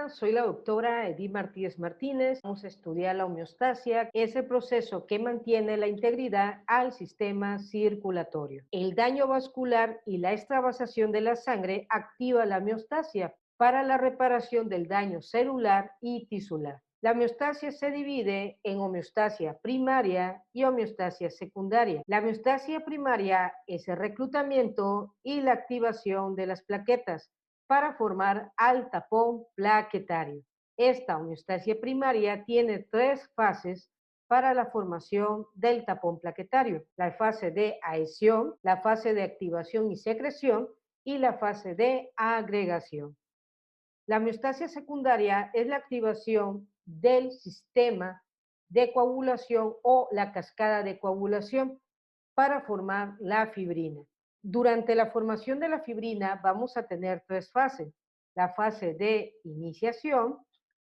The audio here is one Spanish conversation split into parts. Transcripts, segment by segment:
Hola, soy la doctora Edith Martínez Martínez. Vamos a estudiar la homeostasia, que es el proceso que mantiene la integridad al sistema circulatorio. El daño vascular y la extravasación de la sangre activa la homeostasia para la reparación del daño celular y tisular. La homeostasia se divide en homeostasia primaria y homeostasia secundaria. La homeostasia primaria es el reclutamiento y la activación de las plaquetas para formar al tapón plaquetario. Esta homeostasia primaria tiene tres fases para la formación del tapón plaquetario: la fase de adhesión, la fase de activación y secreción y la fase de agregación. La homeostasia secundaria es la activación del sistema de coagulación o la cascada de coagulación para formar la fibrina. Durante la formación de la fibrina vamos a tener tres fases: la fase de iniciación,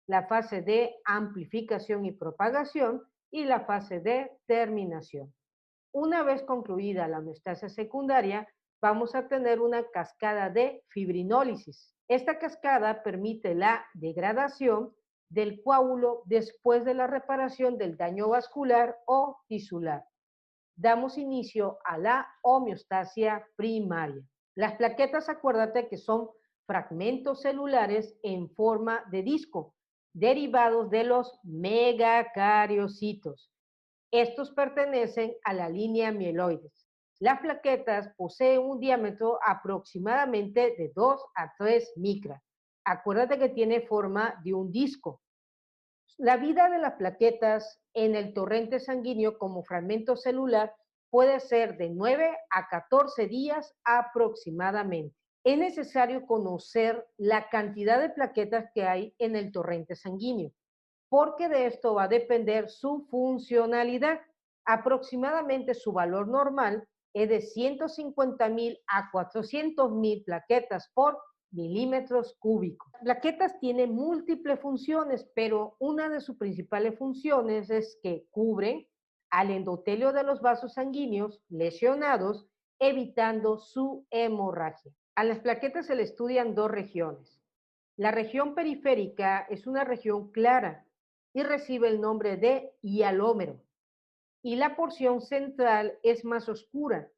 la fase de amplificación y propagación y la fase de terminación. Una vez concluida la homeostasia secundaria, vamos a tener una cascada de fibrinólisis. Esta cascada permite la degradación del coágulo después de la reparación del daño vascular o tisular. Damos inicio a la homeostasia primaria. Las plaquetas, acuérdate que son fragmentos celulares en forma de disco, derivados de los megacariocitos. Estos pertenecen a la línea mieloides. Las plaquetas poseen un diámetro aproximadamente de 2 a 3 micras. Acuérdate que tiene forma de un disco. La vida de las plaquetas en el torrente sanguíneo como fragmento celular puede ser de 9 a 14 días aproximadamente. Es necesario conocer la cantidad de plaquetas que hay en el torrente sanguíneo, porque de esto va a depender su funcionalidad. Aproximadamente su valor normal es de 150.000 a 400.000 plaquetas por milímetros cúbicos. Las plaquetas tienen múltiples funciones, pero una de sus principales funciones es que cubren al endotelio de los vasos sanguíneos lesionados, evitando su hemorragia. A las plaquetas se le estudian dos regiones. La región periférica es una región clara y recibe el nombre de hialómero, y la porción central es más oscura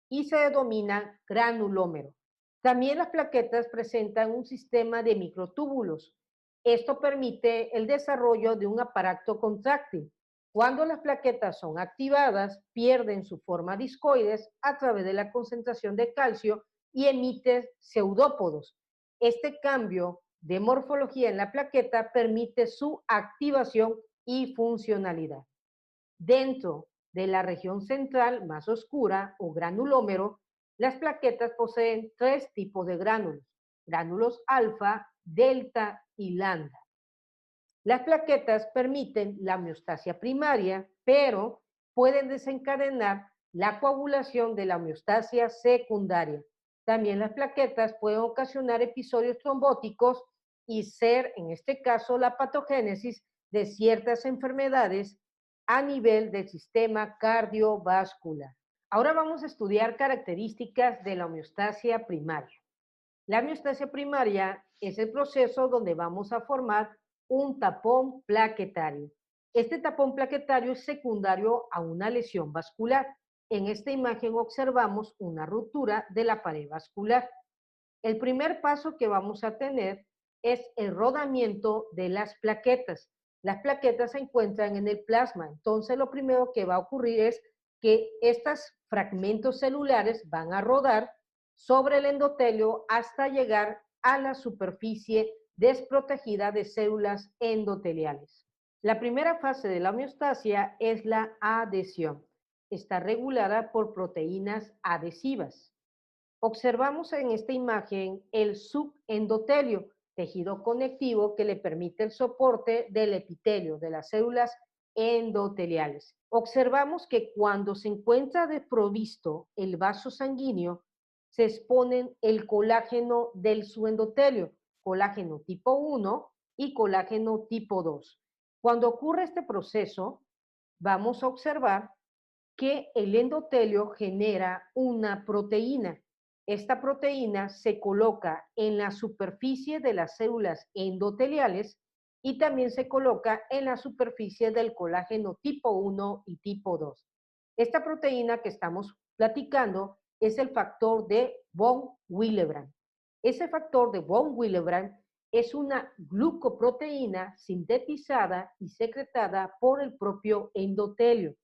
y se denomina granulómero. También las plaquetas presentan un sistema de microtúbulos. Esto permite el desarrollo de un aparato contráctil. Cuando las plaquetas son activadas, pierden su forma discoides a través de la concentración de calcio y emiten pseudópodos. Este cambio de morfología en la plaqueta permite su activación y funcionalidad. Dentro de la región central más oscura o granulómero, las plaquetas poseen tres tipos de gránulos: gránulos alfa, delta y lambda. Las plaquetas permiten la homeostasia primaria, pero pueden desencadenar la coagulación de la homeostasia secundaria. También las plaquetas pueden ocasionar episodios trombóticos y ser, en este caso, la patogénesis de ciertas enfermedades a nivel del sistema cardiovascular. Ahora vamos a estudiar características de la homeostasia primaria. La homeostasia primaria es el proceso donde vamos a formar un tapón plaquetario. Este tapón plaquetario es secundario a una lesión vascular. En esta imagen observamos una ruptura de la pared vascular. El primer paso que vamos a tener es el rodamiento de las plaquetas. Las plaquetas se encuentran en el plasma, entonces lo primero que va a ocurrir es que estos fragmentos celulares van a rodar sobre el endotelio hasta llegar a la superficie desprotegida de células endoteliales. La primera fase de la homeostasia es la adhesión. Está regulada por proteínas adhesivas. Observamos en esta imagen el subendotelio, tejido conectivo que le permite el soporte del epitelio de las células endoteliales. Observamos que cuando se encuentra desprovisto el vaso sanguíneo, se exponen el colágeno del subendotelio, colágeno tipo 1 y colágeno tipo 2. Cuando ocurre este proceso, vamos a observar que el endotelio genera una proteína. Esta proteína se coloca en la superficie de las células endoteliales y también se coloca en la superficie del colágeno tipo 1 y tipo 2. Esta proteína que estamos platicando es el factor de von Willebrand. Ese factor de von Willebrand es una glucoproteína sintetizada y secretada por el propio endotelio.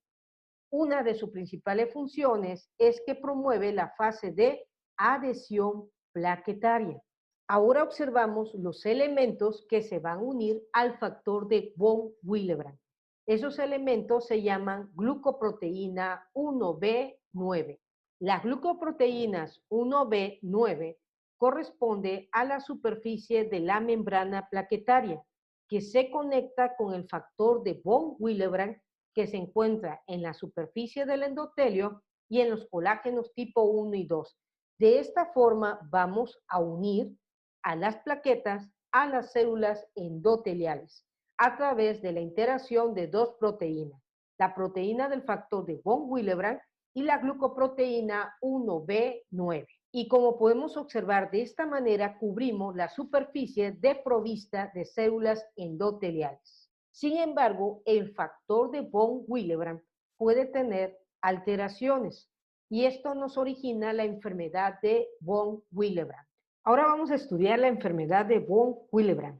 Una de sus principales funciones es que promueve la fase de adhesión plaquetaria. Ahora observamos los elementos que se van a unir al factor de von Willebrand. Esos elementos se llaman glucoproteína 1B9. Las glucoproteínas 1B9 corresponde a la superficie de la membrana plaquetaria que se conecta con el factor de von Willebrand que se encuentra en la superficie del endotelio y en los colágenos tipo 1 y 2. De esta forma vamos a unir a las plaquetas a las células endoteliales a través de la interacción de dos proteínas, la proteína del factor de von Willebrand y la glucoproteína 1B9. Y como podemos observar, de esta manera cubrimos la superficie desprovista de células endoteliales. Sin embargo, el factor de von Willebrand puede tener alteraciones y esto nos origina la enfermedad de von Willebrand. Ahora vamos a estudiar la enfermedad de von Willebrand.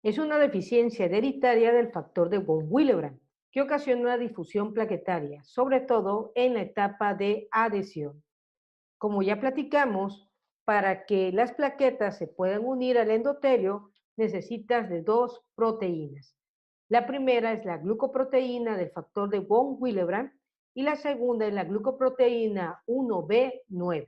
Es una deficiencia hereditaria del factor de von Willebrand que ocasiona una difusión plaquetaria, sobre todo en la etapa de adhesión. Como ya platicamos, para que las plaquetas se puedan unir al endotelio, necesitas de dos proteínas. La primera es la glucoproteína del factor de von Willebrand y la segunda es la glucoproteína 1B9.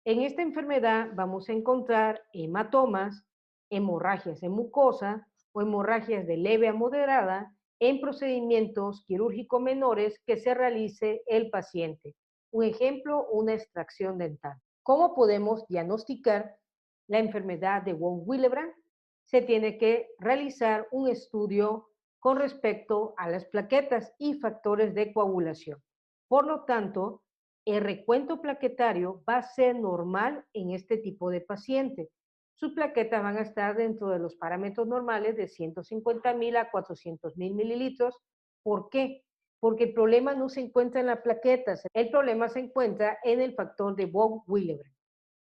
En esta enfermedad vamos a encontrar hematomas, hemorragias en mucosa o hemorragias de leve a moderada en procedimientos quirúrgicos menores que se realice el paciente. Un ejemplo, una extracción dental. ¿Cómo podemos diagnosticar la enfermedad de von Willebrand? Se tiene que realizar un estudio con respecto a las plaquetas y factores de coagulación. Por lo tanto, el recuento plaquetario va a ser normal en este tipo de paciente. Sus plaquetas van a estar dentro de los parámetros normales de 150.000 a 400.000 mililitros. ¿Por qué? Porque el problema no se encuentra en las plaquetas, el problema se encuentra en el factor de von Willebrand.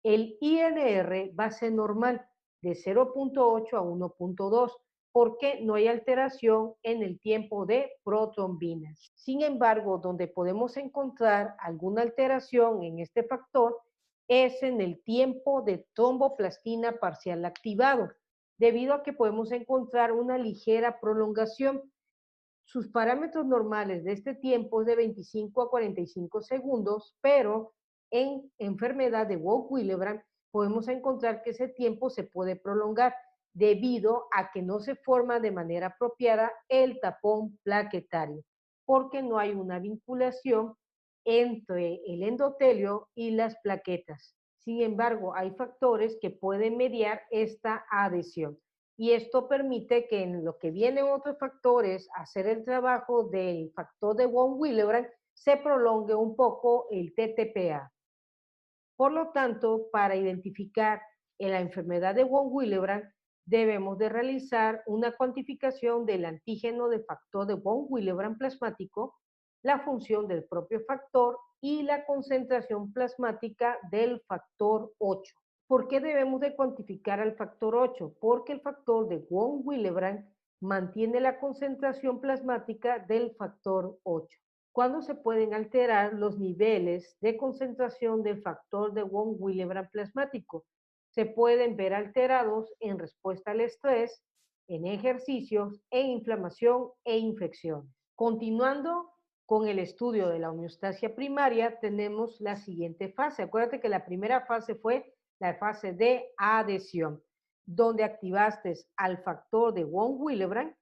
El INR va a ser normal de 0.8 a 1.2 porque no hay alteración en el tiempo de protrombinas. Sin embargo, donde podemos encontrar alguna alteración en este factor es en el tiempo de tromboplastina parcial activado, debido a que podemos encontrar una ligera prolongación. Sus parámetros normales de este tiempo es de 25 a 45 segundos, pero en enfermedad de von Willebrand podemos encontrar que ese tiempo se puede prolongar debido a que no se forma de manera apropiada el tapón plaquetario, porque no hay una vinculación entre el endotelio y las plaquetas. Sin embargo, hay factores que pueden mediar esta adhesión y esto permite que en lo que vienen otros factores, hacer el trabajo del factor de von Willebrand, se prolongue un poco el TTPA. Por lo tanto, para identificar la enfermedad de von Willebrand, debemos de realizar una cuantificación del antígeno de factor de von Willebrand plasmático, la función del propio factor y la concentración plasmática del factor 8. ¿Por qué debemos de cuantificar al factor 8? Porque el factor de von Willebrand mantiene la concentración plasmática del factor 8. ¿Cuándo se pueden alterar los niveles de concentración del factor de von Willebrand plasmático? Se pueden ver alterados en respuesta al estrés, en ejercicios, en inflamación e infecciones. Continuando con el estudio de la homeostasia primaria, tenemos la siguiente fase. Acuérdate que la primera fase fue la fase de adhesión, donde activaste al factor de von Willebrand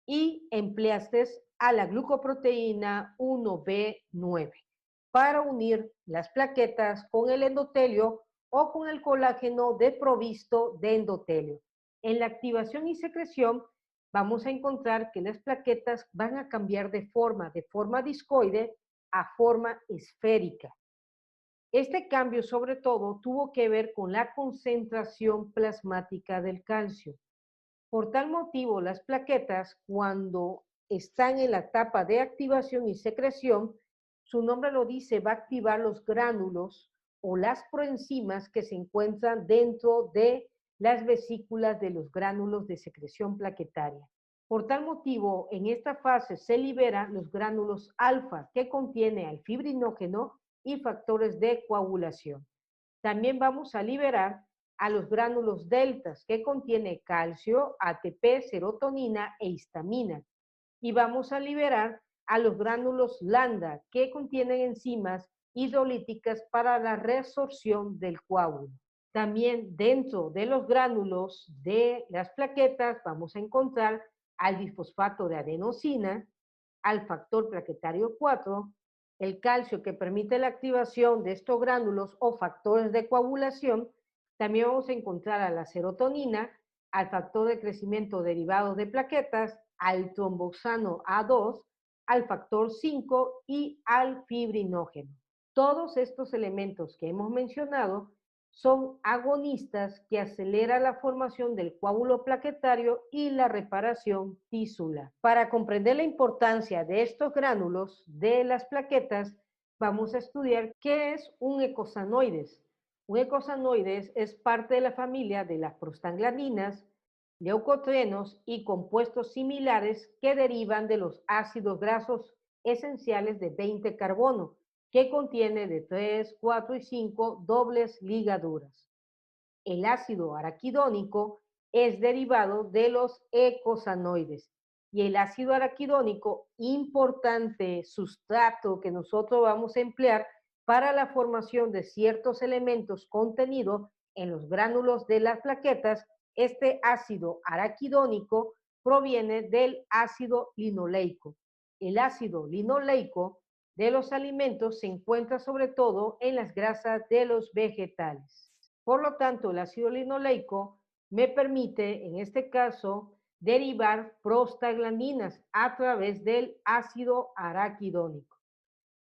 y empleaste a la glucoproteína 1B9 para unir las plaquetas con el endotelio o con el colágeno desprovisto de endotelio. En la activación y secreción vamos a encontrar que las plaquetas van a cambiar de forma discoide a forma esférica. Este cambio, sobre todo, tuvo que ver con la concentración plasmática del calcio. Por tal motivo, las plaquetas, cuando están en la etapa de activación y secreción, su nombre lo dice, va a activar los gránulos o las proenzimas que se encuentran dentro de las vesículas de los gránulos de secreción plaquetaria. Por tal motivo, en esta fase se liberan los gránulos alfa, que contiene al fibrinógeno y factores de coagulación. También vamos a liberar a los gránulos deltas, que contiene calcio, ATP, serotonina e histamina. Y vamos a liberar a los gránulos lambda, que contienen enzimas hidrolíticas para la resorción del coágulo. También dentro de los gránulos de las plaquetas vamos a encontrar al bisfosfato de adenosina, al factor plaquetario 4, el calcio que permite la activación de estos gránulos o factores de coagulación. También vamos a encontrar a la serotonina, al factor de crecimiento derivado de plaquetas, al tromboxano A2, al factor 5 y al fibrinógeno. Todos estos elementos que hemos mencionado son agonistas que aceleran la formación del coágulo plaquetario y la reparación tísula. Para comprender la importancia de estos gránulos de las plaquetas, vamos a estudiar qué es un ecosanoides. Un ecosanoides es parte de la familia de las prostaglandinas, leucotrienos y compuestos similares que derivan de los ácidos grasos esenciales de 20 carbono, que contiene de 3, 4 y 5 dobles ligaduras. El ácido araquidónico es derivado de los ecosanoides y el ácido araquidónico, importante sustrato que nosotros vamos a emplear para la formación de ciertos elementos contenidos en los gránulos de las plaquetas. Este ácido araquidónico proviene del ácido linoleico. El ácido linoleico de los alimentos se encuentra sobre todo en las grasas de los vegetales. Por lo tanto, el ácido linoleico me permite, en este caso, derivar prostaglandinas a través del ácido araquidónico.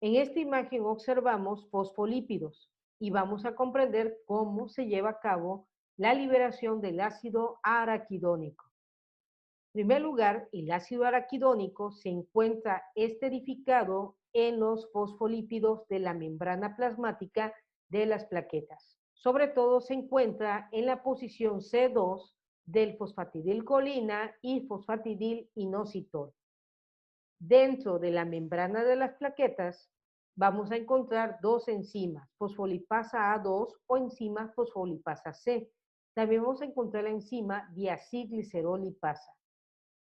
En esta imagen observamos fosfolípidos y vamos a comprender cómo se lleva a cabo la liberación del ácido araquidónico. En primer lugar, el ácido araquidónico se encuentra esterificado en los fosfolípidos de la membrana plasmática de las plaquetas. Sobre todo se encuentra en la posición C2 del fosfatidilcolina y fosfatidilinositol. Dentro de la membrana de las plaquetas vamos a encontrar dos enzimas, fosfolipasa A2 o enzima fosfolipasa C. También vamos a encontrar la enzima diacilglicerolipasa.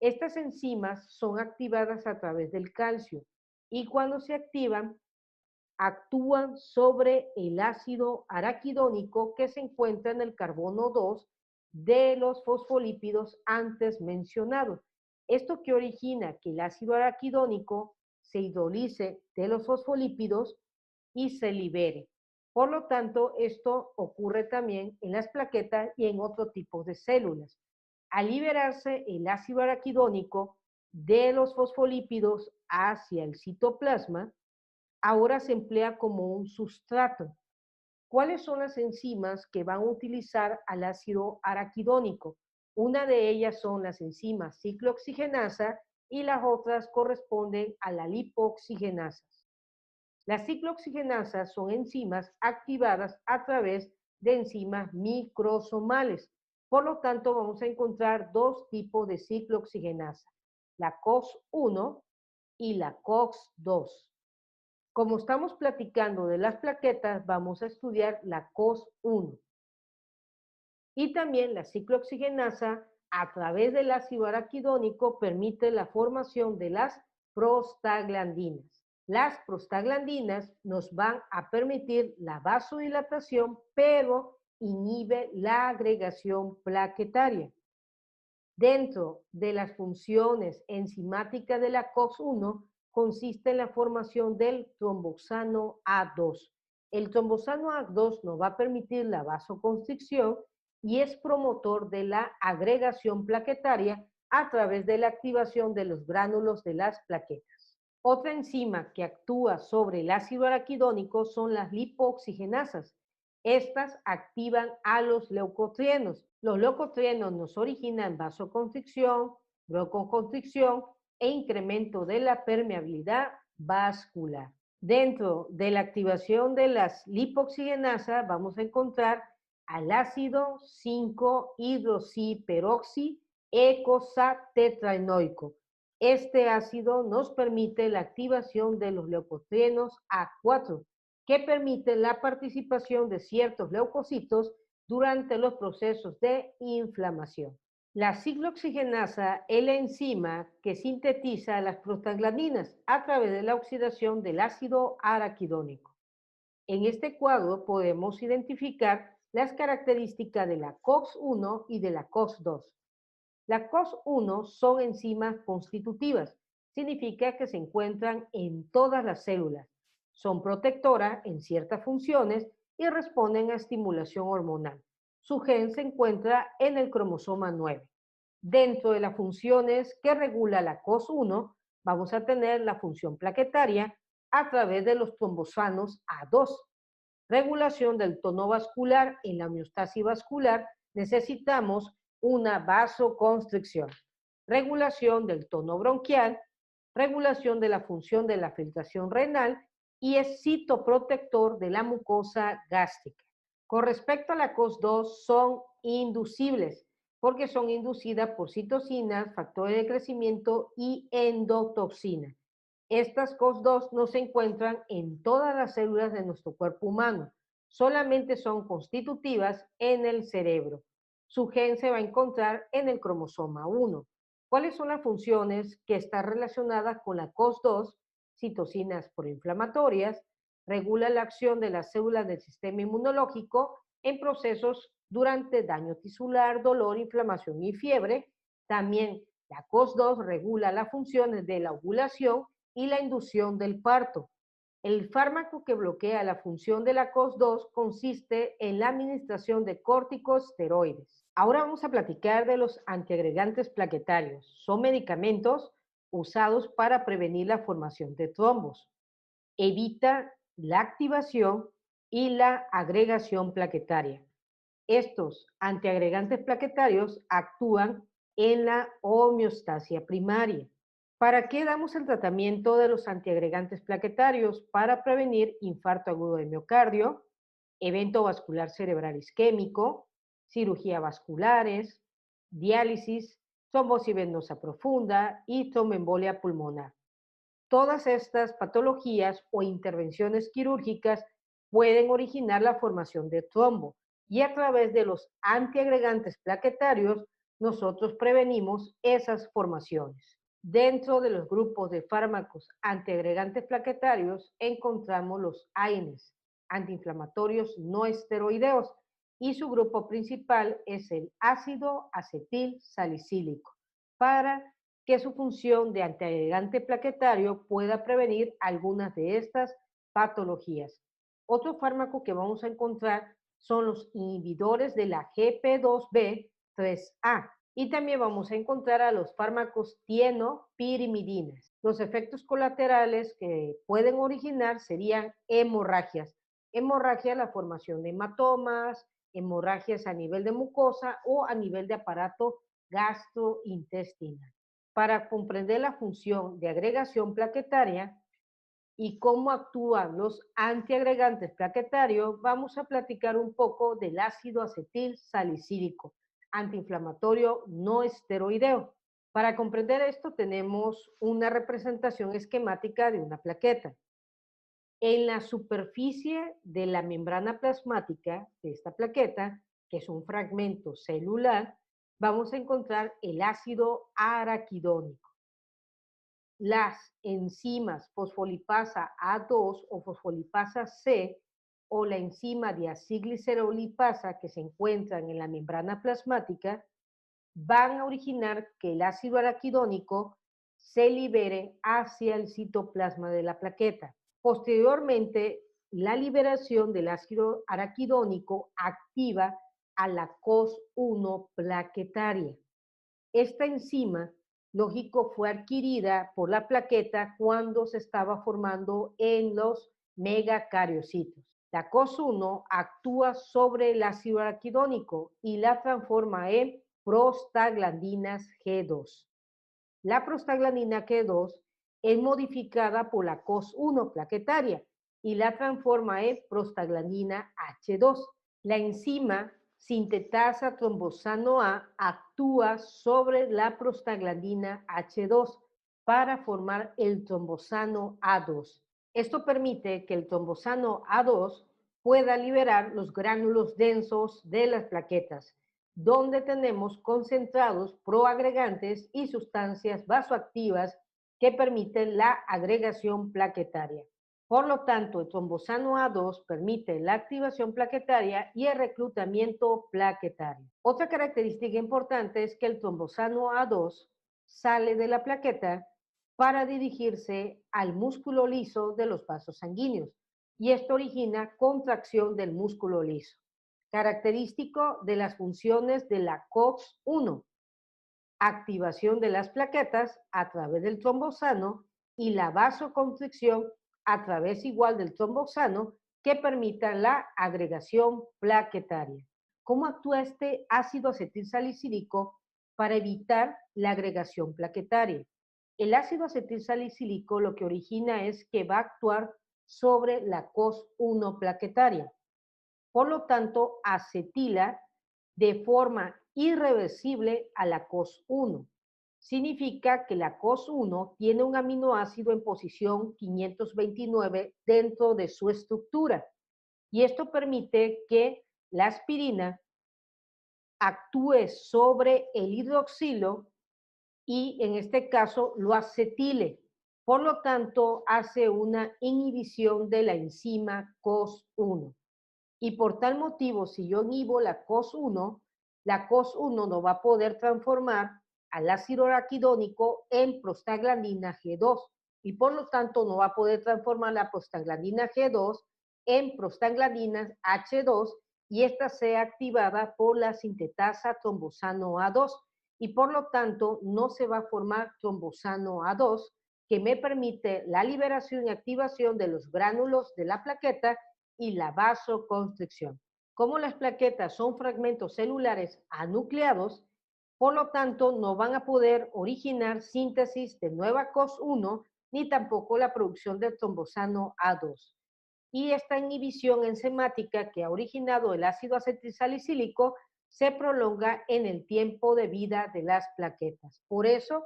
Estas enzimas son activadas a través del calcio y cuando se activan, actúan sobre el ácido araquidónico que se encuentra en el carbono 2 de los fosfolípidos antes mencionados. Esto que origina que el ácido araquidónico se hidrolice de los fosfolípidos y se libere. Por lo tanto, esto ocurre también en las plaquetas y en otros tipos de células. Al liberarse el ácido araquidónico de los fosfolípidos hacia el citoplasma, ahora se emplea como un sustrato. ¿Cuáles son las enzimas que van a utilizar al ácido araquidónico? Una de ellas son las enzimas ciclooxigenasa y las otras corresponden a la lipoxigenasas. Las ciclooxigenasas son enzimas activadas a través de enzimas microsomales. Por lo tanto, vamos a encontrar dos tipos de ciclooxigenasa, la COX-1 y la COX-2. Como estamos platicando de las plaquetas, vamos a estudiar la COX-1. Y también la ciclooxigenasa, a través del ácido araquidónico, permite la formación de las prostaglandinas. Las prostaglandinas nos van a permitir la vasodilatación, pero inhibe la agregación plaquetaria. Dentro de las funciones enzimáticas de la COX-1 consiste en la formación del tromboxano A2. El tromboxano A2 nos va a permitir la vasoconstricción y es promotor de la agregación plaquetaria a través de la activación de los gránulos de las plaquetas. Otra enzima que actúa sobre el ácido araquidónico son las lipooxigenasas. Estas activan a los leucotrienos. Los leucotrienos nos originan vasoconstricción, broncoconstricción e incremento de la permeabilidad vascular. Dentro de la activación de las lipooxigenasas vamos a encontrar al ácido 5-hidroxiperoxiecosatetraenoico. Este ácido nos permite la activación de los leucotrienos A4, que permiten la participación de ciertos leucocitos durante los procesos de inflamación. La ciclooxigenasa es la enzima que sintetiza las prostaglandinas a través de la oxidación del ácido araquidónico. En este cuadro podemos identificar las características de la COX-1 y de la COX-2. La COX-1 son enzimas constitutivas, significa que se encuentran en todas las células, son protectoras en ciertas funciones y responden a estimulación hormonal. Su gen se encuentra en el cromosoma 9. Dentro de las funciones que regula la COX-1, vamos a tener la función plaquetaria a través de los trombosanos A2. Regulación del tono vascular. En la homeostasis vascular necesitamos una vasoconstricción. Regulación del tono bronquial, regulación de la función de la filtración renal y es citoprotector de la mucosa gástrica. Con respecto a la COX-2, son inducibles porque son inducidas por citocinas, factores de crecimiento y endotoxina. Estas COX-2 no se encuentran en todas las células de nuestro cuerpo humano, solamente son constitutivas en el cerebro. Su gen se va a encontrar en el cromosoma 1. ¿Cuáles son las funciones que están relacionadas con la COX-2? Citocinas proinflamatorias, regula la acción de las células del sistema inmunológico en procesos durante daño tisular, dolor, inflamación y fiebre. También la COX-2 regula las funciones de la ovulación y la inducción del parto. El fármaco que bloquea la función de la COX-2 consiste en la administración de corticosteroides. Ahora vamos a platicar de los antiagregantes plaquetarios. Son medicamentos usados para prevenir la formación de trombos. Evita la activación y la agregación plaquetaria. Estos antiagregantes plaquetarios actúan en la homeostasia primaria. ¿Para qué damos el tratamiento de los antiagregantes plaquetarios? Para prevenir infarto agudo de miocardio, evento vascular cerebral isquémico, cirugía vasculares, diálisis, trombosis venosa profunda y tromboembolia pulmonar. Todas estas patologías o intervenciones quirúrgicas pueden originar la formación de trombo y a través de los antiagregantes plaquetarios nosotros prevenimos esas formaciones. Dentro de los grupos de fármacos antiagregantes plaquetarios encontramos los AINES, antiinflamatorios no esteroideos, y su grupo principal es el ácido acetil salicílico, para que su función de antiagregante plaquetario pueda prevenir algunas de estas patologías. Otro fármaco que vamos a encontrar son los inhibidores de la GP2B3A y también vamos a encontrar a los fármacos tienopirimidinas. Los efectos colaterales que pueden originar serían hemorragias. Hemorragia, la formación de hematomas, hemorragias a nivel de mucosa o a nivel de aparato gastrointestinal. Para comprender la función de agregación plaquetaria y cómo actúan los antiagregantes plaquetarios, vamos a platicar un poco del ácido acetil salicílico, antiinflamatorio no esteroideo. Para comprender esto tenemos una representación esquemática de una plaqueta. En la superficie de la membrana plasmática de esta plaqueta, que es un fragmento celular, vamos a encontrar el ácido araquidónico. Las enzimas fosfolipasa A2 o fosfolipasa C o la enzima diacilglicerolipasa que se encuentran en la membrana plasmática van a originar que el ácido araquidónico se libere hacia el citoplasma de la plaqueta. Posteriormente, la liberación del ácido araquidónico activa a la COX-1 plaquetaria. Esta enzima lógico, fue adquirida por la plaqueta cuando se estaba formando en los megacariocitos. La COS1 actúa sobre el ácido araquidónico y la transforma en prostaglandinas G2. La prostaglandina G2 es modificada por la COS1 plaquetaria y la transforma en prostaglandina H2. La enzima sintetasa trombosano A actúa sobre la prostaglandina H2 para formar el trombosano A2. Esto permite que el trombosano A2 pueda liberar los gránulos densos de las plaquetas, donde tenemos concentrados proagregantes y sustancias vasoactivas que permiten la agregación plaquetaria. Por lo tanto, el trombosano A2 permite la activación plaquetaria y el reclutamiento plaquetario. Otra característica importante es que el trombosano A2 sale de la plaqueta para dirigirse al músculo liso de los vasos sanguíneos, y esto origina contracción del músculo liso. Característico de las funciones de la COX-1, activación de las plaquetas a través del trombosano y la vasoconstricción a través igual del trombosano que permitan la agregación plaquetaria. ¿Cómo actúa este ácido acetilsalicílico para evitar la agregación plaquetaria? El ácido acetilsalicílico lo que origina es que va a actuar sobre la COS1 plaquetaria. Por lo tanto, acetila de forma irreversible a la COS1. Significa que la COS1 tiene un aminoácido en posición 529 dentro de su estructura, y esto permite que la aspirina actúe sobre el hidroxilo y en este caso lo acetile. Por lo tanto, hace una inhibición de la enzima COS1. Y por tal motivo, si yo inhibo la COS1 no va a poder transformar al ácido araquidónico en prostaglandina G2 y por lo tanto no va a poder transformar la prostaglandina G2 en prostaglandinas H2 y esta sea activada por la sintetasa trombosano A2 y por lo tanto no se va a formar trombosano A2 que me permite la liberación y activación de los gránulos de la plaqueta y la vasoconstricción. Como las plaquetas son fragmentos celulares anucleados, por lo tanto no van a poder originar síntesis de nueva COS1 ni tampoco la producción de trombosano A2. Y esta inhibición enzimática que ha originado el ácido acetilsalicílico se prolonga en el tiempo de vida de las plaquetas. Por eso,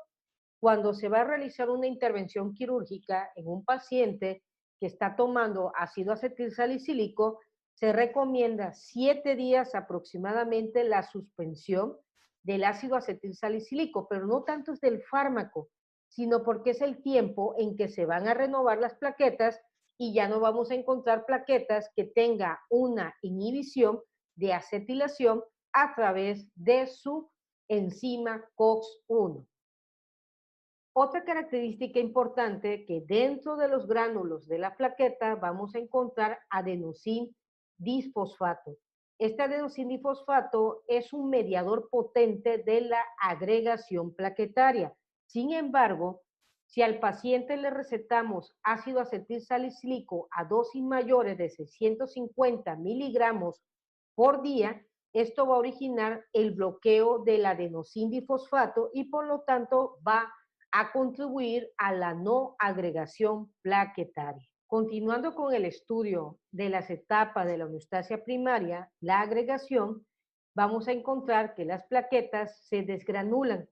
cuando se va a realizar una intervención quirúrgica en un paciente que está tomando ácido acetilsalicílico, se recomienda 7 días aproximadamente la suspensión del ácido acetilsalicílico, pero no tanto es del fármaco, sino porque es el tiempo en que se van a renovar las plaquetas y ya no vamos a encontrar plaquetas que tenga una inhibición de acetilación a través de su enzima COX-1. Otra característica importante que dentro de los gránulos de la plaqueta vamos a encontrar adenosín disfosfato. Este adenosín disfosfato es un mediador potente de la agregación plaquetaria. Sin embargo, si al paciente le recetamos ácido acetilsalicílico a dosis mayores de 650 miligramos por día, esto va a originar el bloqueo del adenosín disfosfato y por lo tanto va a contribuir a la no agregación plaquetaria. Continuando con el estudio de las etapas de la homeostasia primaria, la agregación, vamos a encontrar que las plaquetas se desgranulan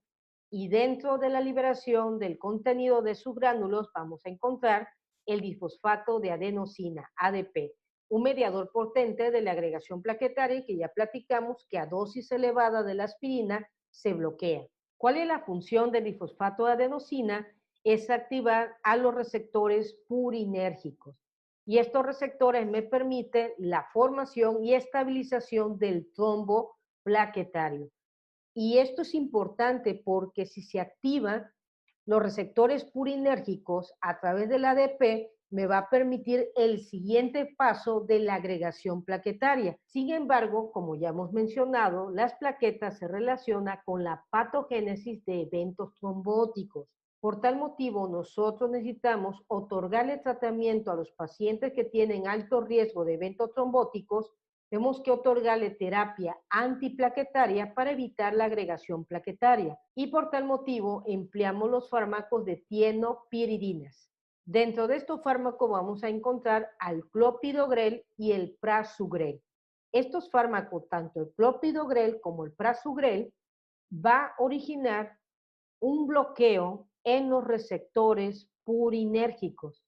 y dentro de la liberación del contenido de sus gránulos vamos a encontrar el disfosfato de adenosina, ADP, un mediador potente de la agregación plaquetaria que ya platicamos que a dosis elevada de la aspirina se bloquea. ¿Cuál es la función del disfosfato de adenosina? Es activar a los receptores purinérgicos. Y estos receptores me permiten la formación y estabilización del trombo plaquetario. Y esto es importante porque si se activan los receptores purinérgicos a través del ADP, me va a permitir el siguiente paso de la agregación plaquetaria. Sin embargo, como ya hemos mencionado, las plaquetas se relacionan con la patogénesis de eventos trombóticos. Por tal motivo, nosotros necesitamos otorgarle tratamiento a los pacientes que tienen alto riesgo de eventos trombóticos. Tenemos que otorgarle terapia antiplaquetaria para evitar la agregación plaquetaria. Y por tal motivo, empleamos los fármacos de tienopiridinas. Dentro de estos fármacos vamos a encontrar al clopidogrel y el prasugrel. Estos fármacos, tanto el clopidogrel como el prasugrel, va a originar un bloqueo en los receptores purinérgicos.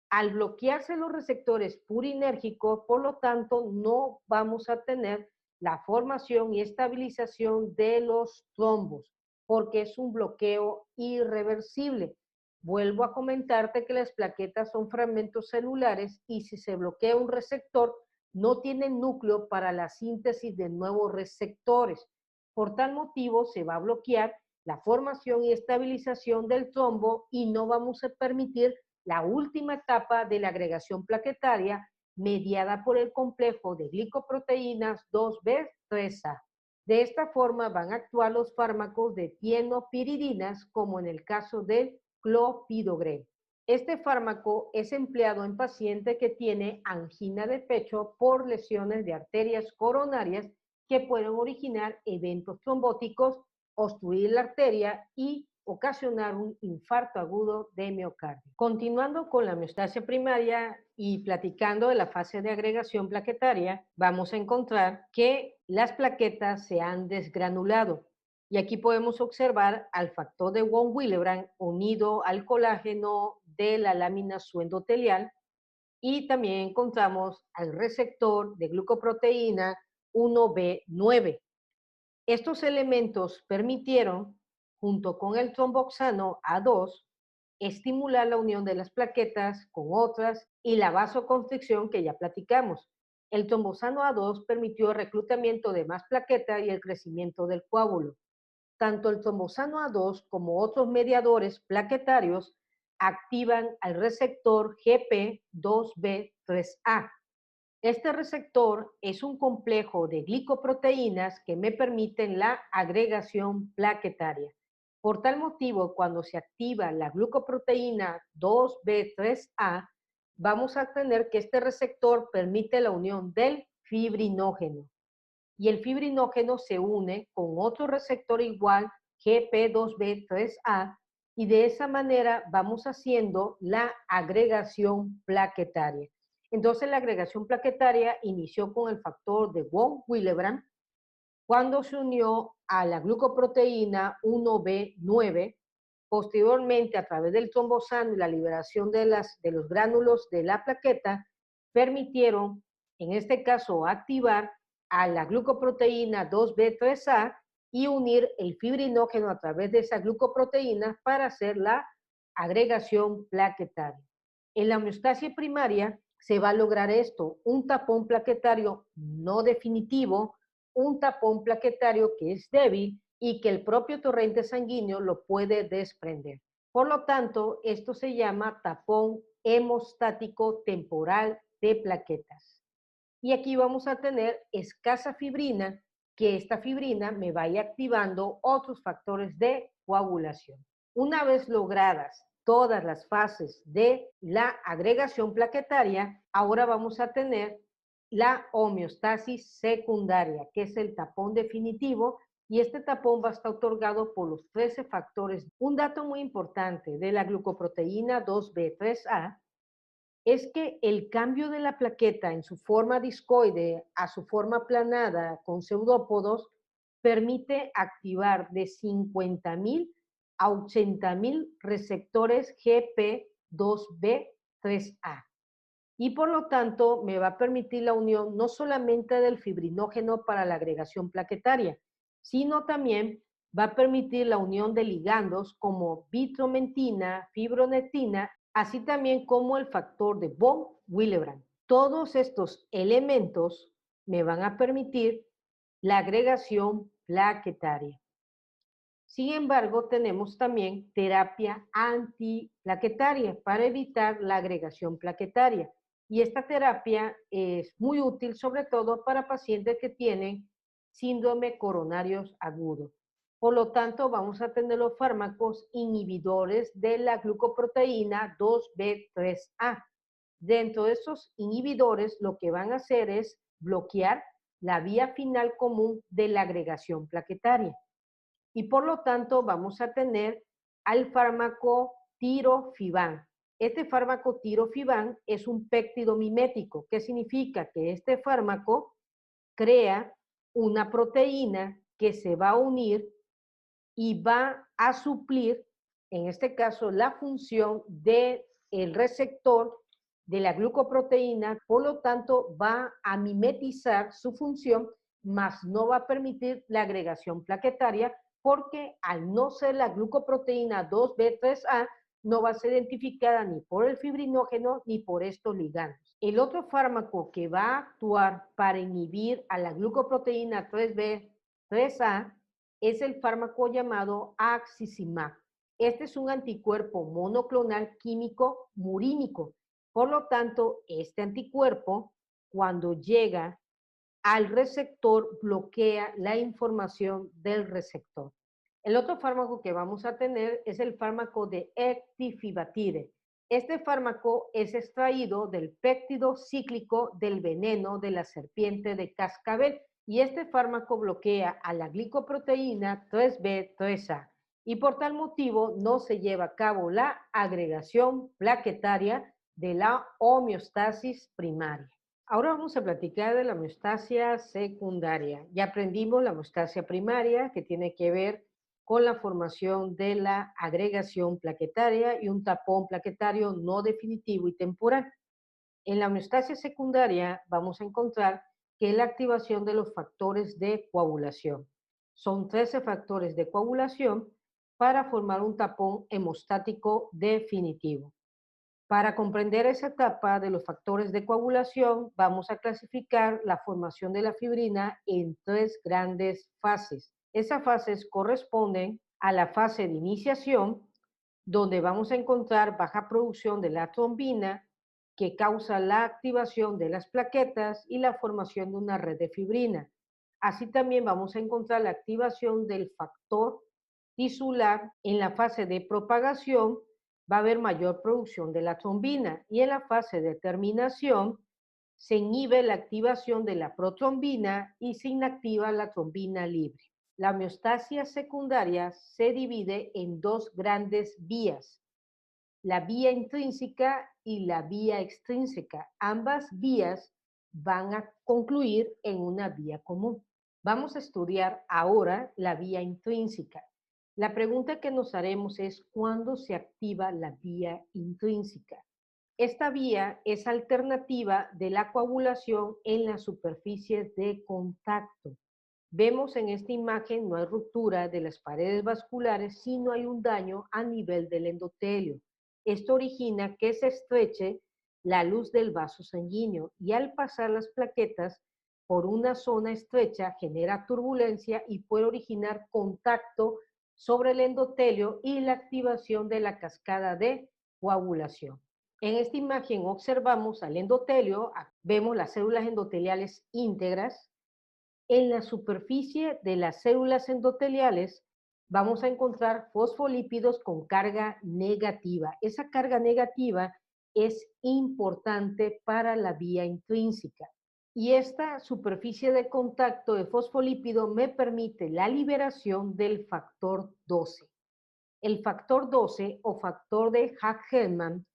Al bloquearse los receptores purinérgicos, por lo tanto, no vamos a tener la formación y estabilización de los trombos, porque es un bloqueo irreversible. Vuelvo a comentarte que las plaquetas son fragmentos celulares y si se bloquea un receptor, no tienen núcleo para la síntesis de nuevos receptores. Por tal motivo, se va a bloquear la formación y estabilización del trombo y no vamos a permitir la última etapa de la agregación plaquetaria mediada por el complejo de glicoproteínas 2B3A. De esta forma van a actuar los fármacos de tienopiridinas, como en el caso del clopidogrel. Este fármaco es empleado en pacientes que tienen angina de pecho por lesiones de arterias coronarias que pueden originar eventos trombóticos, obstruir la arteria y ocasionar un infarto agudo de miocardio. Continuando con la homeostasia primaria y platicando de la fase de agregación plaquetaria, vamos a encontrar que las plaquetas se han desgranulado. Y aquí podemos observar al factor de von Willebrand unido al colágeno de la lámina subendotelial y también encontramos al receptor de glucoproteína 1B9. Estos elementos permitieron, junto con el tromboxano A2, estimular la unión de las plaquetas con otras y la vasoconstricción que ya platicamos. El tromboxano A2 permitió el reclutamiento de más plaquetas y el crecimiento del coágulo. Tanto el tromboxano A2 como otros mediadores plaquetarios activan al receptor GP2B3A. Este receptor es un complejo de glicoproteínas que me permiten la agregación plaquetaria. Por tal motivo, cuando se activa la glucoproteína 2B3A, vamos a tener que este receptor permite la unión del fibrinógeno. Y el fibrinógeno se une con otro receptor igual, GP2B3A, y de esa manera vamos haciendo la agregación plaquetaria. Entonces la agregación plaquetaria inició con el factor de von Willebrand cuando se unió a la glucoproteína 1B9, posteriormente a través del trombosano y la liberación de los gránulos de la plaqueta, permitieron, en este caso, activar a la glucoproteína 2B3A y unir el fibrinógeno a través de esa glucoproteína para hacer la agregación plaquetaria. En la homeostasia primaria se va a lograr esto, un tapón plaquetario no definitivo, un tapón plaquetario que es débil y que el propio torrente sanguíneo lo puede desprender. Por lo tanto, esto se llama tapón hemostático temporal de plaquetas. Y aquí vamos a tener escasa fibrina, que esta fibrina me vaya activando otros factores de coagulación. Una vez logradas todas las fases de la agregación plaquetaria, ahora vamos a tener la homeostasis secundaria, que es el tapón definitivo, y este tapón va a estar otorgado por los 13 factores. Un dato muy importante de la glucoproteína 2B3A es que el cambio de la plaqueta en su forma discoide a su forma aplanada con pseudópodos permite activar de 50.000 a 80.000 receptores GP2B3A. Y por lo tanto me va a permitir la unión no solamente del fibrinógeno para la agregación plaquetaria, sino también va a permitir la unión de ligandos como vitromentina, fibronectina, así también como el factor de von Willebrand. Todos estos elementos me van a permitir la agregación plaquetaria. Sin embargo, tenemos también terapia antiplaquetaria para evitar la agregación plaquetaria. Y esta terapia es muy útil sobre todo para pacientes que tienen síndrome coronarios agudo. Por lo tanto, vamos a tener los fármacos inhibidores de la glucoproteína 2B3A. Dentro de esos inhibidores, lo que van a hacer es bloquear la vía final común de la agregación plaquetaria. Y por lo tanto, vamos a tener al fármaco tirofiban. Este fármaco tirofiban es un péptido mimético, que significa que este fármaco crea una proteína que se va a unir y va a suplir, en este caso, la función del receptor de la glucoproteína, por lo tanto va a mimetizar su función, mas no va a permitir la agregación plaquetaria, porque al no ser la glucoproteína 2B3A, no va a ser identificada ni por el fibrinógeno ni por estos ligandos. El otro fármaco que va a actuar para inhibir a la glucoproteína 3B3A es el fármaco llamado axizimab. Este es un anticuerpo monoclonal químico murínico. Por lo tanto, este anticuerpo, cuando llega al receptor, bloquea la información del receptor. El otro fármaco que vamos a tener es el fármaco de ectifibatide. Este fármaco es extraído del péptido cíclico del veneno de la serpiente de cascabel y este fármaco bloquea a la glicoproteína 3B3A y por tal motivo no se lleva a cabo la agregación plaquetaria de la homeostasis primaria. Ahora vamos a platicar de la homeostasia secundaria. Ya aprendimos la homeostasia primaria, que tiene que ver con la formación de la agregación plaquetaria y un tapón plaquetario no definitivo y temporal. En la homeostasia secundaria vamos a encontrar que es la activación de los factores de coagulación. Son 13 factores de coagulación para formar un tapón hemostático definitivo. Para comprender esa etapa de los factores de coagulación, vamos a clasificar la formación de la fibrina en 3 grandes fases. Esas fases corresponden a la fase de iniciación, donde vamos a encontrar baja producción de la trombina, que causa la activación de las plaquetas y la formación de una red de fibrina. Así también vamos a encontrar la activación del factor tisular. En la fase de propagación va a haber mayor producción de la trombina y en la fase de terminación se inhibe la activación de la protrombina y se inactiva la trombina libre. La homeostasia secundaria se divide en 2 grandes vías, la vía intrínseca y la vía extrínseca. Ambas vías van a concluir en una vía común. Vamos a estudiar ahora la vía intrínseca. La pregunta que nos haremos es ¿cuándo se activa la vía intrínseca? Esta vía es alternativa de la coagulación en las superficies de contacto. Vemos en esta imagen no hay ruptura de las paredes vasculares, sino hay un daño a nivel del endotelio. Esto origina que se estreche la luz del vaso sanguíneo y al pasar las plaquetas por una zona estrecha genera turbulencia y puede originar contacto sobre el endotelio y la activación de la cascada de coagulación. En esta imagen observamos al endotelio, vemos las células endoteliales íntegras. En la superficie de las células endoteliales vamos a encontrar fosfolípidos con carga negativa. Esa carga negativa es importante para la vía intrínseca. Y esta superficie de contacto de fosfolípido me permite la liberación del factor 12. El factor 12 o factor de Hack-Hellman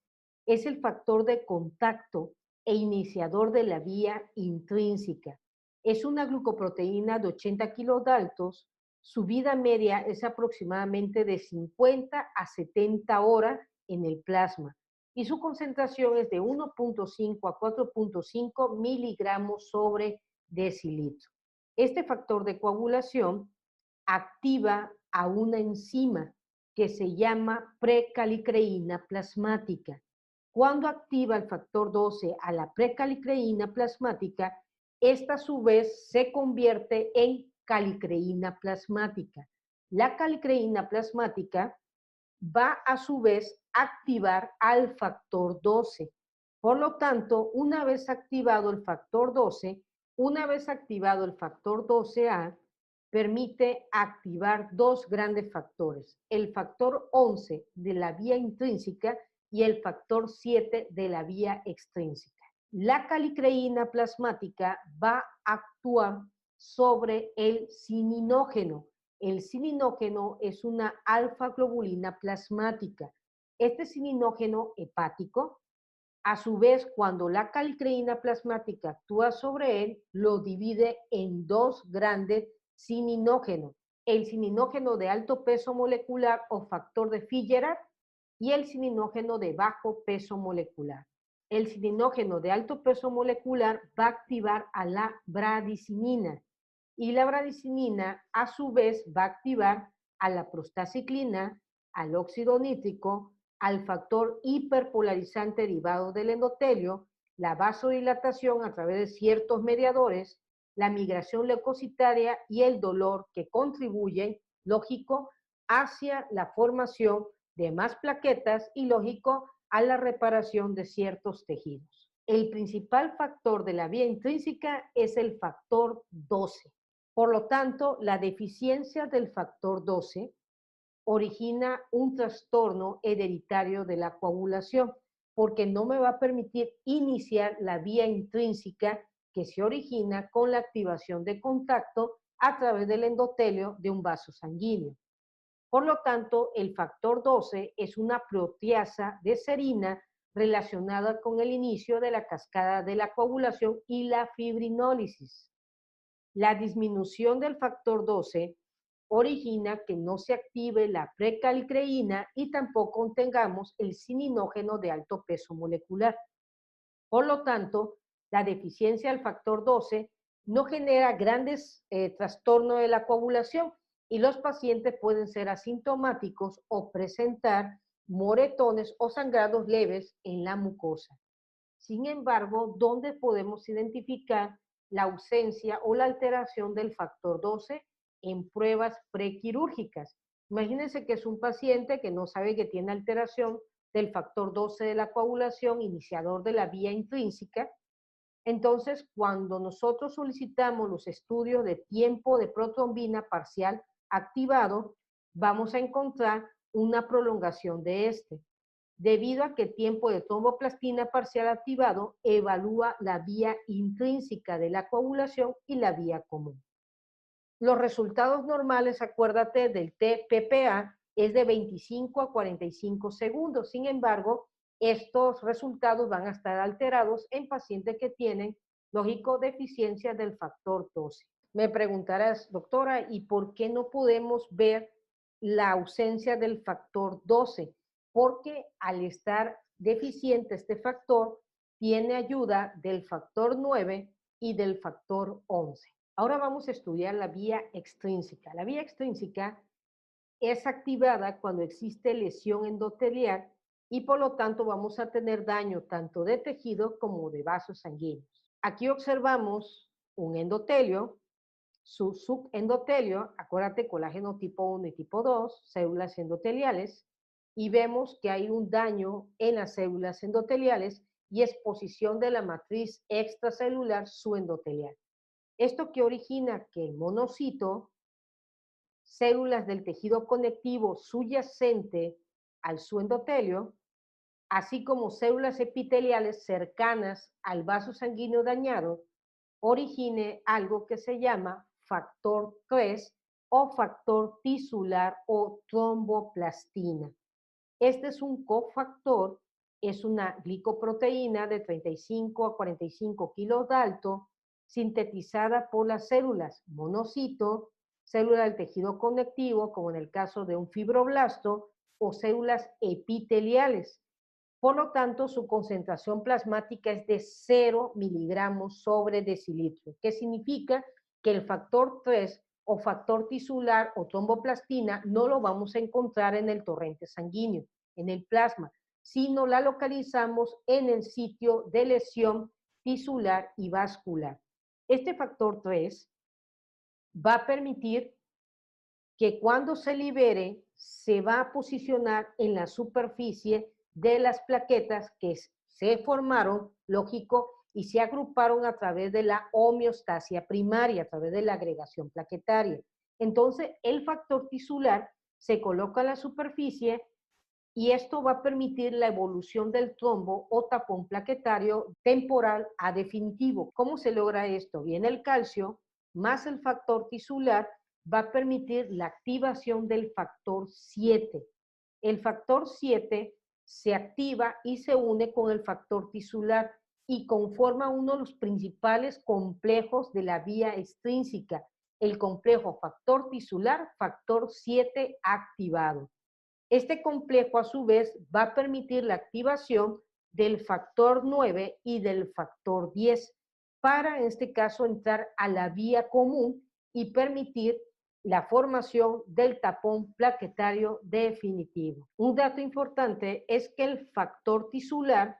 es el factor de contacto e iniciador de la vía intrínseca. Es una glucoproteína de 80 kilodaltos. Su vida media es aproximadamente de 50 a 70 horas en el plasma y su concentración es de 1.5 a 4.5 miligramos sobre decilitro. Este factor de coagulación activa a una enzima que se llama precalicreína plasmática. Cuando activa el factor 12 a la precalicreína plasmática, esta a su vez se convierte en calicreína plasmática. La calicreína plasmática va a su vez a activar al factor 12. Por lo tanto, una vez activado el factor 12, una vez activado el factor 12A, permite activar dos grandes factores, el factor 11 de la vía intrínseca y el factor 7 de la vía extrínseca. La calicreína plasmática va a actuar sobre el cininógeno. El cininógeno es una alfa-globulina plasmática. Este cininógeno hepático, a su vez, cuando la calicreína plasmática actúa sobre él, lo divide en dos grandes cininógenos. El cininógeno de alto peso molecular o factor de Figuerat y el cininógeno de bajo peso molecular. El cininógeno de alto peso molecular va a activar a la bradicinina y la bradicinina a su vez va a activar a la prostaciclina, al óxido nítrico, al factor hiperpolarizante derivado del endotelio, la vasodilatación a través de ciertos mediadores, la migración leucocitaria y el dolor que contribuyen, lógico, hacia la formación de más plaquetas y, lógico, a la reparación de ciertos tejidos. El principal factor de la vía intrínseca es el factor 12. Por lo tanto, la deficiencia del factor 12 origina un trastorno hereditario de la coagulación, porque no me va a permitir iniciar la vía intrínseca que se origina con la activación de contacto a través del endotelio de un vaso sanguíneo. Por lo tanto, el factor 12 es una proteasa de serina relacionada con el inicio de la cascada de la coagulación y la fibrinólisis. La disminución del factor 12 origina que no se active la precalicreína y tampoco tengamos el cininógeno de alto peso molecular. Por lo tanto, la deficiencia del factor 12 no genera grandes trastornos de la coagulación y los pacientes pueden ser asintomáticos o presentar moretones o sangrados leves en la mucosa. Sin embargo, ¿dónde podemos identificar la ausencia o la alteración del factor 12? En pruebas prequirúrgicas. Imagínense que es un paciente que no sabe que tiene alteración del factor 12 de la coagulación, iniciador de la vía intrínseca. Entonces, cuando nosotros solicitamos los estudios de tiempo de protrombina parcial activado, vamos a encontrar una prolongación de este, debido a que el tiempo de tromboplastina parcial activado evalúa la vía intrínseca de la coagulación y la vía común. Los resultados normales, acuérdate, del TPPA es de 25 a 45 segundos. Sin embargo, estos resultados van a estar alterados en pacientes que tienen, lógico, deficiencia del factor 12. Me preguntarás, doctora, ¿y por qué no podemos ver la ausencia del factor 12? Porque al estar deficiente este factor, tiene ayuda del factor 9 y del factor 11. Ahora vamos a estudiar la vía extrínseca. La vía extrínseca es activada cuando existe lesión endotelial y por lo tanto vamos a tener daño tanto de tejido como de vasos sanguíneos. Aquí observamos un endotelio, su subendotelio, acuérdate, colágeno tipo 1 y tipo 2, células endoteliales, y vemos que hay un daño en las células endoteliales y exposición de la matriz extracelular subendotelial. Esto que origina que el monocito, células del tejido conectivo subyacente al subendotelio, así como células epiteliales cercanas al vaso sanguíneo dañado, origine algo que se llama factor 3 o factor tisular o tromboplastina. Este es un cofactor, es una glicoproteína de 35 a 45 kilos de alto, sintetizada por las células monocito, células del tejido conectivo, como en el caso de un fibroblasto, o células epiteliales. Por lo tanto, su concentración plasmática es de 0 miligramos sobre decilitro, que significa que el factor 3 o factor tisular o tromboplastina no lo vamos a encontrar en el torrente sanguíneo, en el plasma, sino la localizamos en el sitio de lesión tisular y vascular. Este factor 3 va a permitir que cuando se libere se va a posicionar en la superficie de las plaquetas que se formaron, lógico, y se agruparon a través de la homeostasia primaria, a través de la agregación plaquetaria. Entonces, el factor tisular se coloca en la superficie y esto va a permitir la evolución del trombo o tapón plaquetario temporal a definitivo. ¿Cómo se logra esto? Bien, el calcio más el factor tisular va a permitir la activación del factor 7. El factor 7 se activa y se une con el factor tisular y conforma uno de los principales complejos de la vía extrínseca, el complejo factor tisular, factor 7 activado. Este complejo, a su vez, va a permitir la activación del factor 9 y del factor 10 para, en este caso, entrar a la vía común y permitir la formación del tapón plaquetario definitivo. Un dato importante es que el factor tisular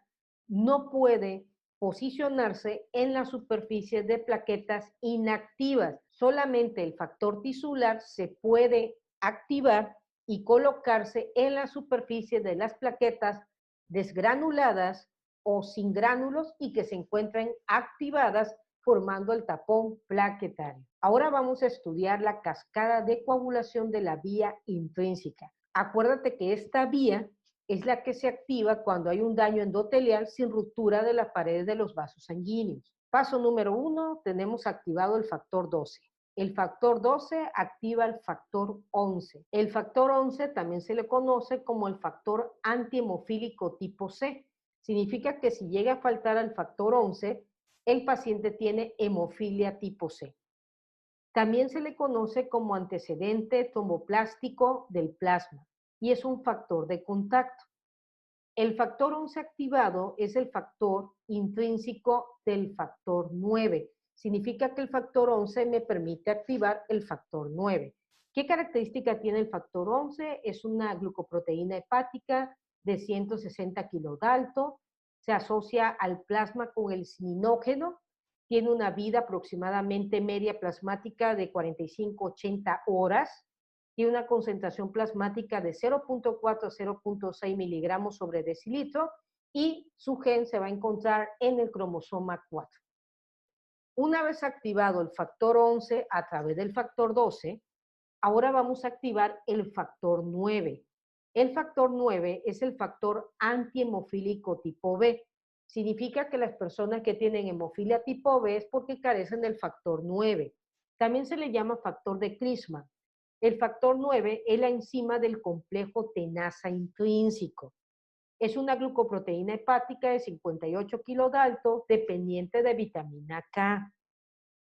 no puede posicionarse en las superficies de plaquetas inactivas. Solamente el factor tisular se puede activar y colocarse en la superficie de las plaquetas desgranuladas o sin gránulos y que se encuentran activadas formando el tapón plaquetario. Ahora vamos a estudiar la cascada de coagulación de la vía intrínseca. Acuérdate que esta vía es la que se activa cuando hay un daño endotelial sin ruptura de las paredes de los vasos sanguíneos. Paso número 1, tenemos activado el factor 12. El factor 12 activa el factor 11. El factor 11 también se le conoce como el factor antihemofílico tipo C. Significa que si llega a faltar al factor 11, el paciente tiene hemofilia tipo C. También se le conoce como antecedente tromboplástico del plasma y es un factor de contacto. El factor 11 activado es el factor intrínseco del factor 9. Significa que el factor 11 me permite activar el factor 9. ¿Qué característica tiene el factor 11? Es una glucoproteína hepática de 160 kilodalto, se asocia al plasma con el cininógeno, tiene una vida aproximadamente media plasmática de 45-80 horas, tiene una concentración plasmática de 0.4 a 0.6 miligramos sobre decilitro y su gen se va a encontrar en el cromosoma 4. Una vez activado el factor 11 a través del factor 12, ahora vamos a activar el factor 9. El factor 9 es el factor antihemofílico tipo B. Significa que las personas que tienen hemofilia tipo B es porque carecen del factor 9. También se le llama factor de Crispman. El factor 9 es la enzima del complejo tenasa intrínseco. Es una glucoproteína hepática de 58 kilodaltos dependiente de vitamina K.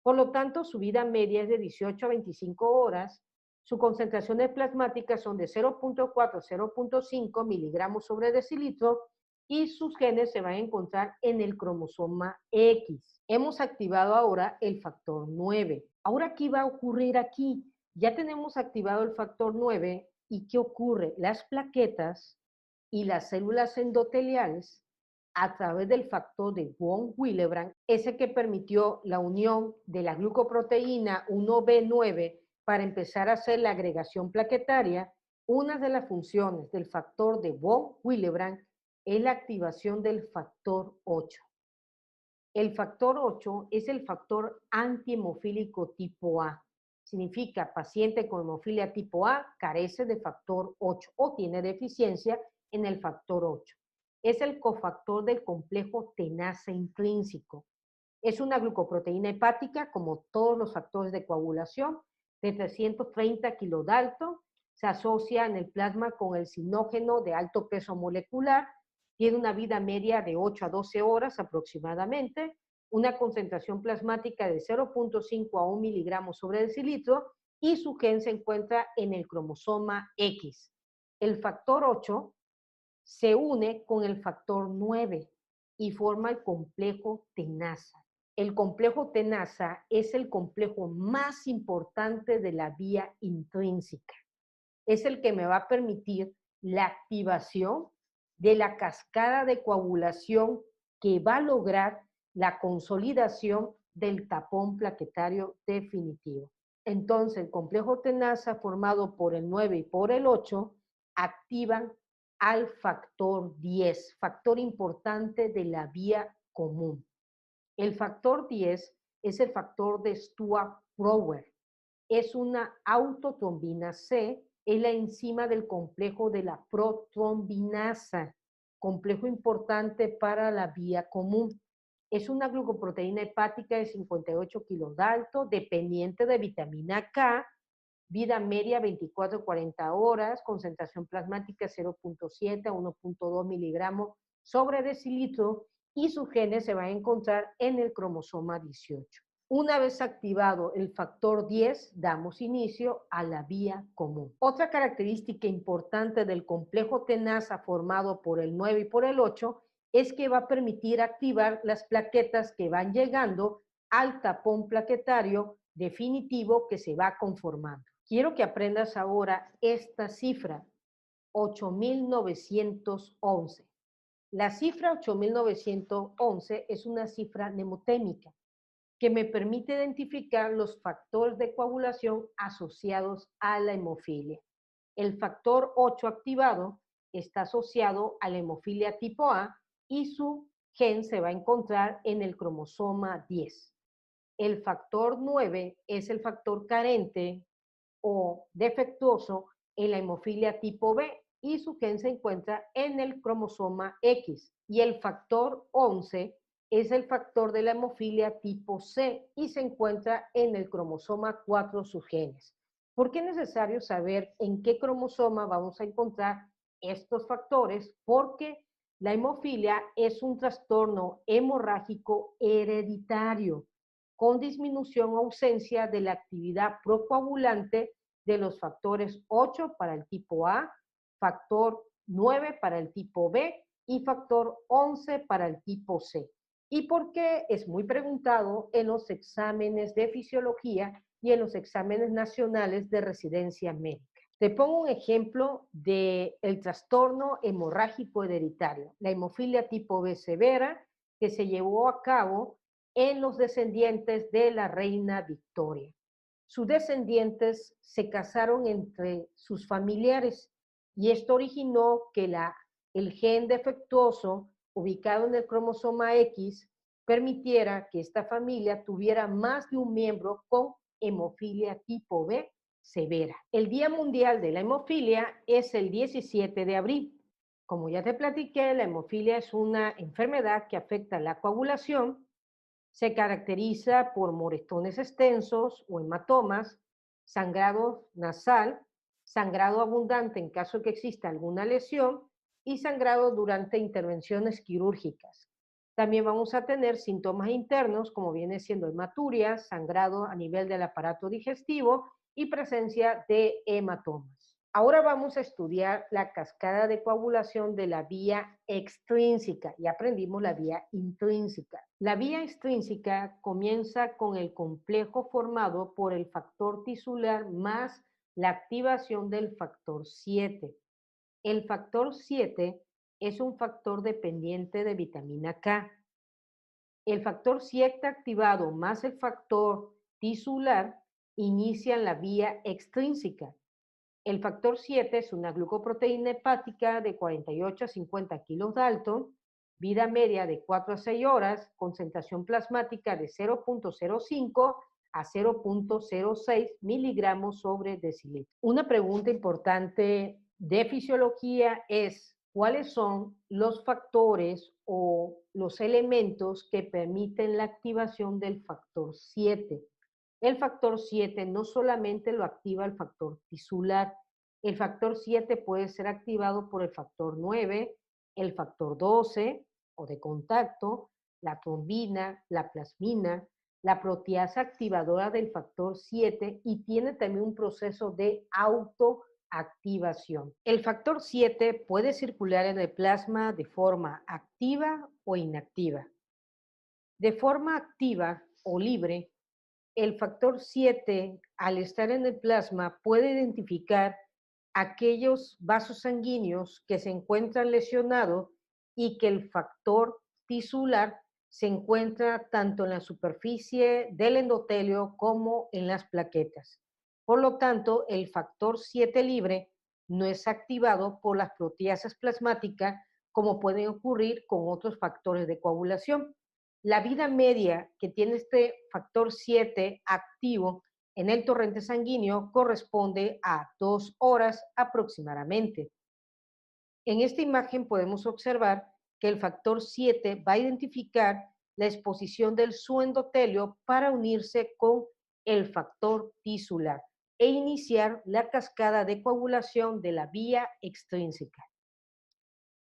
Por lo tanto, su vida media es de 18 a 25 horas. Sus concentraciones plasmáticas son de 0.4 a 0.5 miligramos sobre decilitro y sus genes se van a encontrar en el cromosoma X. Hemos activado ahora el factor 9. Ahora, ¿qué va a ocurrir aquí? Ya tenemos activado el factor 9 y ¿qué ocurre? Las plaquetas y las células endoteliales a través del factor de von Willebrand, ese que permitió la unión de la glucoproteína 1B9 para empezar a hacer la agregación plaquetaria, una de las funciones del factor de von Willebrand es la activación del factor 8. El factor 8 es el factor antihemofílico tipo A. Significa paciente con hemofilia tipo A carece de factor 8 o tiene deficiencia en el factor 8. Es el cofactor del complejo tenasa intrínseco. Es una glucoproteína hepática, como todos los factores de coagulación, de 330 kilodalto. Se asocia en el plasma con el sinógeno de alto peso molecular. Tiene una vida media de 8 a 12 horas aproximadamente. Una concentración plasmática de 0.5 a 1 miligramos sobre decilitro y su gen se encuentra en el cromosoma X. El factor 8 se une con el factor 9 y forma el complejo tenasa. El complejo tenasa es el complejo más importante de la vía intrínseca. Es el que me va a permitir la activación de la cascada de coagulación que va a lograr la consolidación del tapón plaquetario definitivo. Entonces, el complejo tenaza formado por el 9 y por el 8 activan al factor 10, factor importante de la vía común. El factor 10 es el factor de Stuart-Brouwer. Es una autotrombina C, es la enzima del complejo de la protrombinasa, complejo importante para la vía común. Es una glucoproteína hepática de 58 kilodalto, dependiente de vitamina K, vida media 24-40 horas, concentración plasmática 0.7 a 1.2 miligramos sobre decilitro y sus genes se van a encontrar en el cromosoma 18. Una vez activado el factor 10, damos inicio a la vía común. Otra característica importante del complejo tenaza formado por el 9 y por el 8 es que va a permitir activar las plaquetas que van llegando al tapón plaquetario definitivo que se va conformando. Quiero que aprendas ahora esta cifra, 8.911. La cifra 8.911 es una cifra mnemotécnica que me permite identificar los factores de coagulación asociados a la hemofilia. El factor 8 activado está asociado a la hemofilia tipo A y su gen se va a encontrar en el cromosoma 10. El factor 9 es el factor carente o defectuoso en la hemofilia tipo B y su gen se encuentra en el cromosoma X. Y el factor 11 es el factor de la hemofilia tipo C y se encuentra en el cromosoma 4 sus genes. ¿Por qué es necesario saber en qué cromosoma vamos a encontrar estos factores? Porque la hemofilia es un trastorno hemorrágico hereditario con disminución o ausencia de la actividad procoagulante de los factores 8 para el tipo A, factor 9 para el tipo B y factor 11 para el tipo C. ¿Y por qué? Es muy preguntado en los exámenes de fisiología y en los exámenes nacionales de residencia médica. Te pongo un ejemplo del trastorno hemorrágico hereditario, la hemofilia tipo B severa, que se llevó a cabo en los descendientes de la reina Victoria. Sus descendientes se casaron entre sus familiares y esto originó que el gen defectuoso ubicado en el cromosoma X permitiera que esta familia tuviera más de un miembro con hemofilia tipo B severa. El Día Mundial de la Hemofilia es el 17 de abril. Como ya te platiqué, la hemofilia es una enfermedad que afecta la coagulación. Se caracteriza por moretones extensos o hematomas, sangrado nasal, sangrado abundante en caso que exista alguna lesión y sangrado durante intervenciones quirúrgicas. También vamos a tener síntomas internos como viene siendo hematuria, sangrado a nivel del aparato digestivo y presencia de hematomas. Ahora vamos a estudiar la cascada de coagulación de la vía extrínseca. Ya aprendimos la vía intrínseca. La vía extrínseca comienza con el complejo formado por el factor tisular más la activación del factor 7. El factor 7 es un factor dependiente de vitamina K. El factor 7 activado más el factor tisular inician la vía extrínseca. El factor 7 es una glucoproteína hepática de 48 a 50 kilodalton, vida media de 4 a 6 horas, concentración plasmática de 0.05 a 0.06 miligramos sobre decilitro. Una pregunta importante de fisiología es, ¿cuáles son los factores o los elementos que permiten la activación del factor 7? El factor 7 no solamente lo activa el factor tisular, el factor 7 puede ser activado por el factor 9, el factor 12 o de contacto, la trombina, la plasmina, la proteasa activadora del factor 7 y tiene también un proceso de autoactivación. El factor 7 puede circular en el plasma de forma activa o inactiva. De forma activa o libre, el factor 7, al estar en el plasma, puede identificar aquellos vasos sanguíneos que se encuentran lesionados y que el factor tisular se encuentra tanto en la superficie del endotelio como en las plaquetas. Por lo tanto, el factor 7 libre no es activado por las proteasas plasmáticas como pueden ocurrir con otros factores de coagulación. La vida media que tiene este factor 7 activo en el torrente sanguíneo corresponde a 2 horas aproximadamente. En esta imagen podemos observar que el factor 7 va a identificar la exposición del su endotelio para unirse con el factor tisular e iniciar la cascada de coagulación de la vía extrínseca.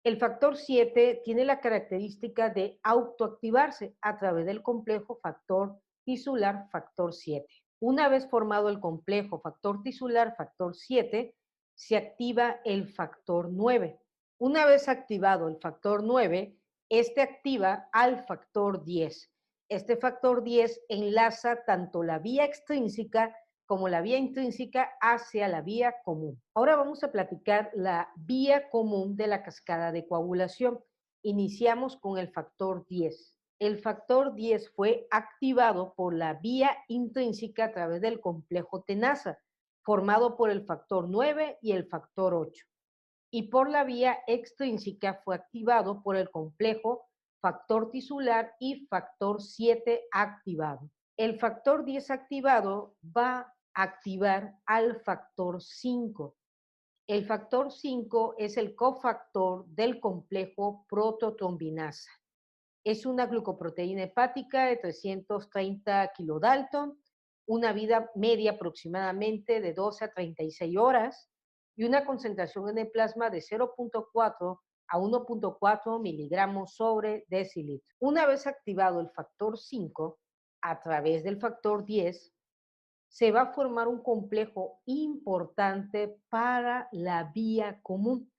El factor 7 tiene la característica de autoactivarse a través del complejo factor tisular factor 7. Una vez formado el complejo factor tisular factor 7, se activa el factor 9. Una vez activado el factor 9, este activa al factor 10. Este factor 10 enlaza tanto la vía extrínseca como la vía intrínseca hacia la vía común. Ahora vamos a platicar la vía común de la cascada de coagulación. Iniciamos con el factor 10. El factor 10 fue activado por la vía intrínseca a través del complejo tenaza, formado por el factor 9 y el factor 8. Y por la vía extrínseca fue activado por el complejo factor tisular y factor 7 activado. El factor 10 activado va a activar al factor 5. El factor 5 es el cofactor del complejo prototrombinasa. Es una glucoproteína hepática de 330 kilodalton, una vida media aproximadamente de 12 a 36 horas y una concentración en el plasma de 0.4 a 1.4 miligramos sobre decilitro. Una vez activado el factor 5, a través del factor 10, se va a formar un complejo importante para la vía común.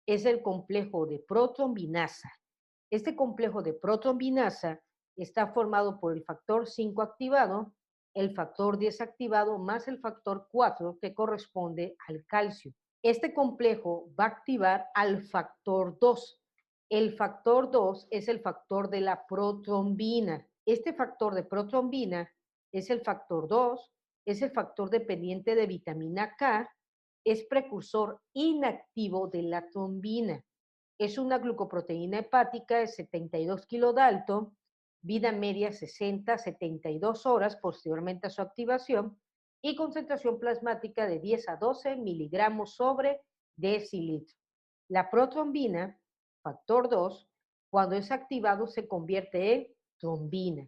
Es el complejo de protrombinasa. Este complejo de protrombinasa está formado por el factor 5 activado, el factor 10 activado, más el factor 4 que corresponde al calcio. Este complejo va a activar al factor 2. El factor 2 es el factor de la protrombina. Este factor de protrombina es el factor 2, es el factor dependiente de vitamina K, es precursor inactivo de la trombina. Es una glucoproteína hepática de 72 kilodalton, vida media 60-72 horas posteriormente a su activación y concentración plasmática de 10 a 12 miligramos sobre decilitro. La protrombina, factor 2, cuando es activado se convierte en trombina.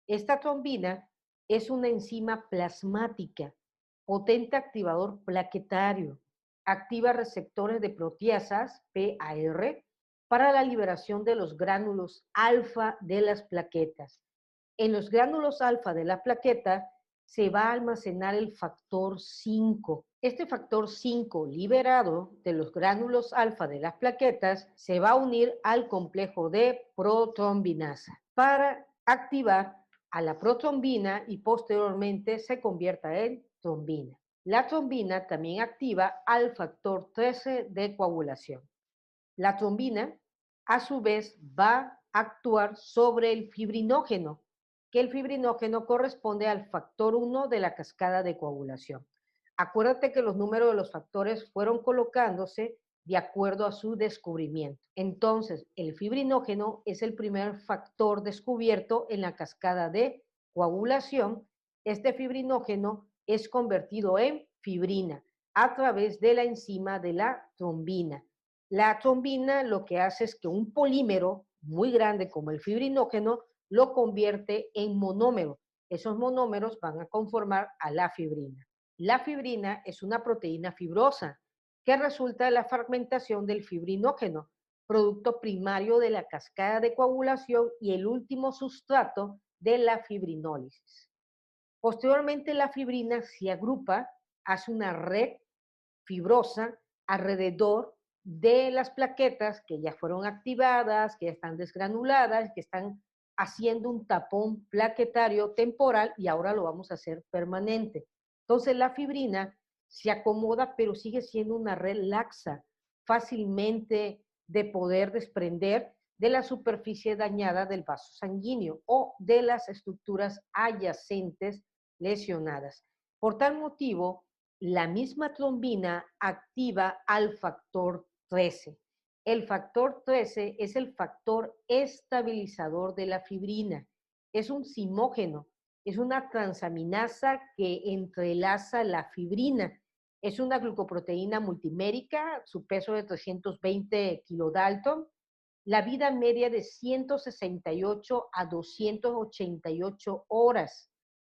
Esta trombina es una enzima plasmática, potente activador plaquetario, activa receptores de proteasas, PAR, para la liberación de los gránulos alfa de las plaquetas. En los gránulos alfa de la plaqueta se va a almacenar el factor 5. Este factor 5 liberado de los gránulos alfa de las plaquetas se va a unir al complejo de protrombinasa para activar a la protrombina y posteriormente se convierta en trombina. La trombina también activa al factor 13 de coagulación. La trombina, a su vez, va a actuar sobre el fibrinógeno, que el fibrinógeno corresponde al factor 1 de la cascada de coagulación. Acuérdate que los números de los factores fueron colocándose de acuerdo a su descubrimiento. Entonces, el fibrinógeno es el primer factor descubierto en la cascada de coagulación. Este fibrinógeno es convertido en fibrina a través de la enzima de la trombina. La trombina lo que hace es que un polímero muy grande como el fibrinógeno lo convierte en monómero. Esos monómeros van a conformar a la fibrina. La fibrina es una proteína fibrosa que resulta de la fragmentación del fibrinógeno, producto primario de la cascada de coagulación y el último sustrato de la fibrinólisis. Posteriormente, la fibrina se agrupa, hace una red fibrosa alrededor de las plaquetas que ya fueron activadas, que ya están desgranuladas, que están haciendo un tapón plaquetario temporal y ahora lo vamos a hacer permanente. Entonces la fibrina se acomoda, pero sigue siendo una red laxa, fácilmente de poder desprender de la superficie dañada del vaso sanguíneo o de las estructuras adyacentes lesionadas. Por tal motivo, la misma trombina activa al factor 13. El factor 13 es el factor estabilizador de la fibrina. Es un simógeno, es una transaminasa que entrelaza la fibrina. Es una glucoproteína multimérica, su peso de 320 kilodalton, la vida media de 168 a 288 horas.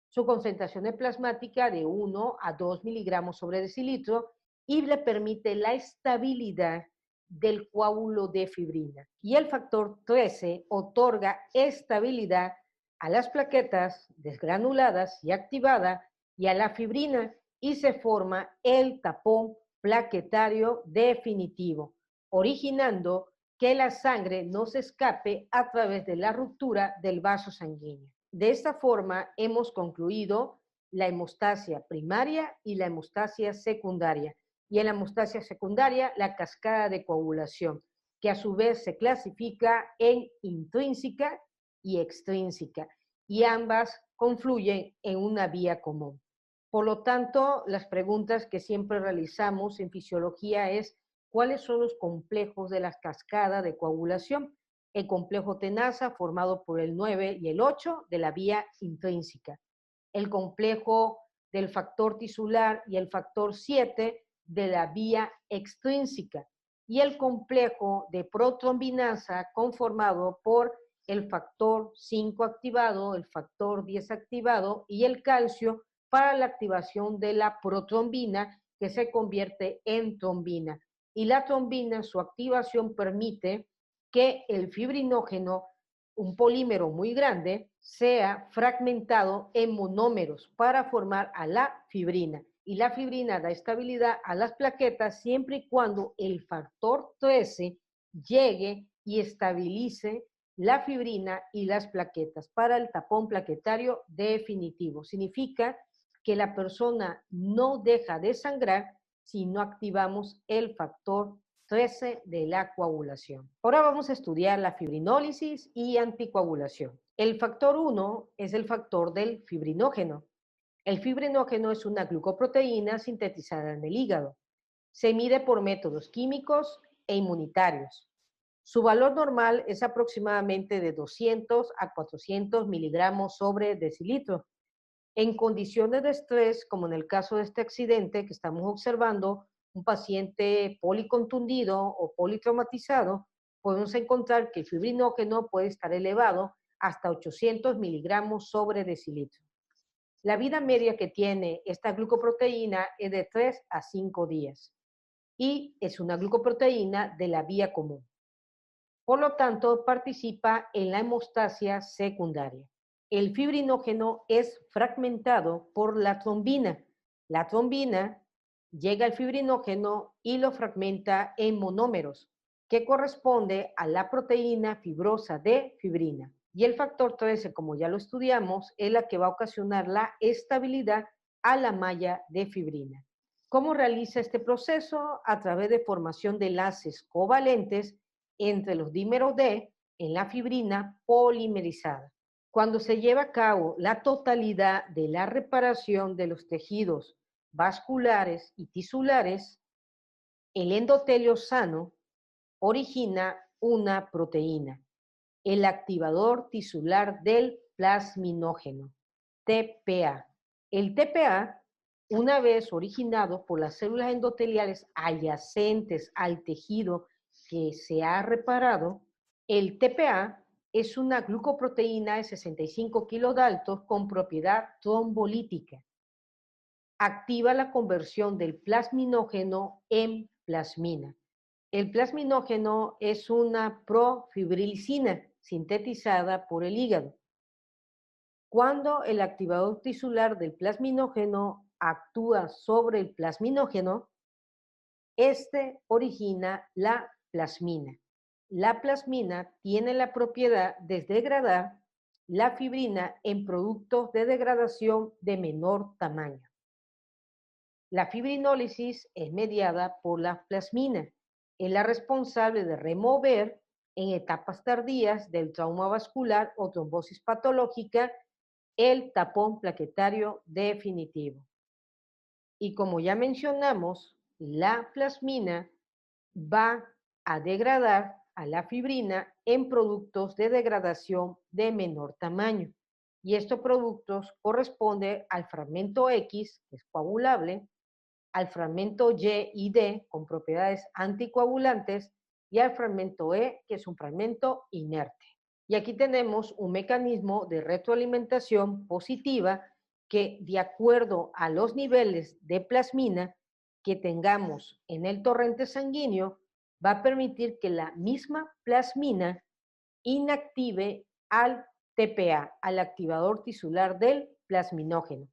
Su concentración es plasmática de 1 a 2 miligramos sobre decilitro y le permite la estabilidad del coágulo de fibrina. Y el factor 13 otorga estabilidad a las plaquetas desgranuladas y activadas y a la fibrina y se forma el tapón plaquetario definitivo, originando que la sangre no se escape a través de la ruptura del vaso sanguíneo. De esta forma hemos concluido la hemostasia primaria y la hemostasia secundaria. Y en la hemostasia secundaria, la cascada de coagulación, que a su vez se clasifica en intrínseca y extrínseca, y ambas confluyen en una vía común. Por lo tanto, las preguntas que siempre realizamos en fisiología es: ¿cuáles son los complejos de la cascada de coagulación? El complejo tenaza, formado por el 9 y el 8 de la vía intrínseca. El complejo del factor tisular y el factor 7 de la vía extrínseca. Y el complejo de protrombinasa, conformado por el factor 5 activado, el factor 10 activado y el calcio para la activación de la protrombina, que se convierte en trombina. Y la trombina, su activación permite que el fibrinógeno, un polímero muy grande, sea fragmentado en monómeros para formar a la fibrina. Y la fibrina da estabilidad a las plaquetas siempre y cuando el factor 13 llegue y estabilice la fibrina y las plaquetas para el tapón plaquetario definitivo. Significa que la persona no deja de sangrar si no activamos el factor 13 de la coagulación. Ahora vamos a estudiar la fibrinólisis y anticoagulación. El factor 1 es el factor del fibrinógeno. El fibrinógeno es una glucoproteína sintetizada en el hígado. Se mide por métodos químicos e inmunitarios. Su valor normal es aproximadamente de 200 a 400 miligramos sobre decilitro. En condiciones de estrés, como en el caso de este accidente que estamos observando, un paciente policontundido o politraumatizado, podemos encontrar que el fibrinógeno puede estar elevado hasta 800 miligramos sobre decilitro. La vida media que tiene esta glucoproteína es de 3 a 5 días y es una glucoproteína de la vía común. Por lo tanto, participa en la hemostasia secundaria. El fibrinógeno es fragmentado por la trombina. La trombina llega al fibrinógeno y lo fragmenta en monómeros, que corresponde a la proteína fibrosa de fibrina. Y el factor 13, como ya lo estudiamos, es la que va a ocasionar la estabilidad a la malla de fibrina. ¿Cómo realiza este proceso? A través de formación de enlaces covalentes entre los dímeros D en la fibrina polimerizada. Cuando se lleva a cabo la totalidad de la reparación de los tejidos vasculares y tisulares, el endotelio sano origina una proteína, el activador tisular del plasminógeno, TPA. El TPA, una vez originado por las células endoteliales adyacentes al tejido que se ha reparado, el TPA es una glucoproteína de 65 kilodaltos con propiedad trombolítica. Activa la conversión del plasminógeno en plasmina. El plasminógeno es una profibrilicina sintetizada por el hígado. Cuando el activador tisular del plasminógeno actúa sobre el plasminógeno, este origina la plasmina. La plasmina tiene la propiedad de degradar la fibrina en productos de degradación de menor tamaño. La fibrinólisis es mediada por la plasmina. Es la responsable de remover en etapas tardías del trauma vascular o trombosis patológica, el tapón plaquetario definitivo. Y como ya mencionamos, la plasmina va a degradar a la fibrina en productos de degradación de menor tamaño. Y estos productos corresponden al fragmento X, que es coagulable, al fragmento Y y D, con propiedades anticoagulantes, y al fragmento E, que es un fragmento inerte. Y aquí tenemos un mecanismo de retroalimentación positiva que, de acuerdo a los niveles de plasmina que tengamos en el torrente sanguíneo, va a permitir que la misma plasmina inactive al TPA, al activador tisular del plasminógeno.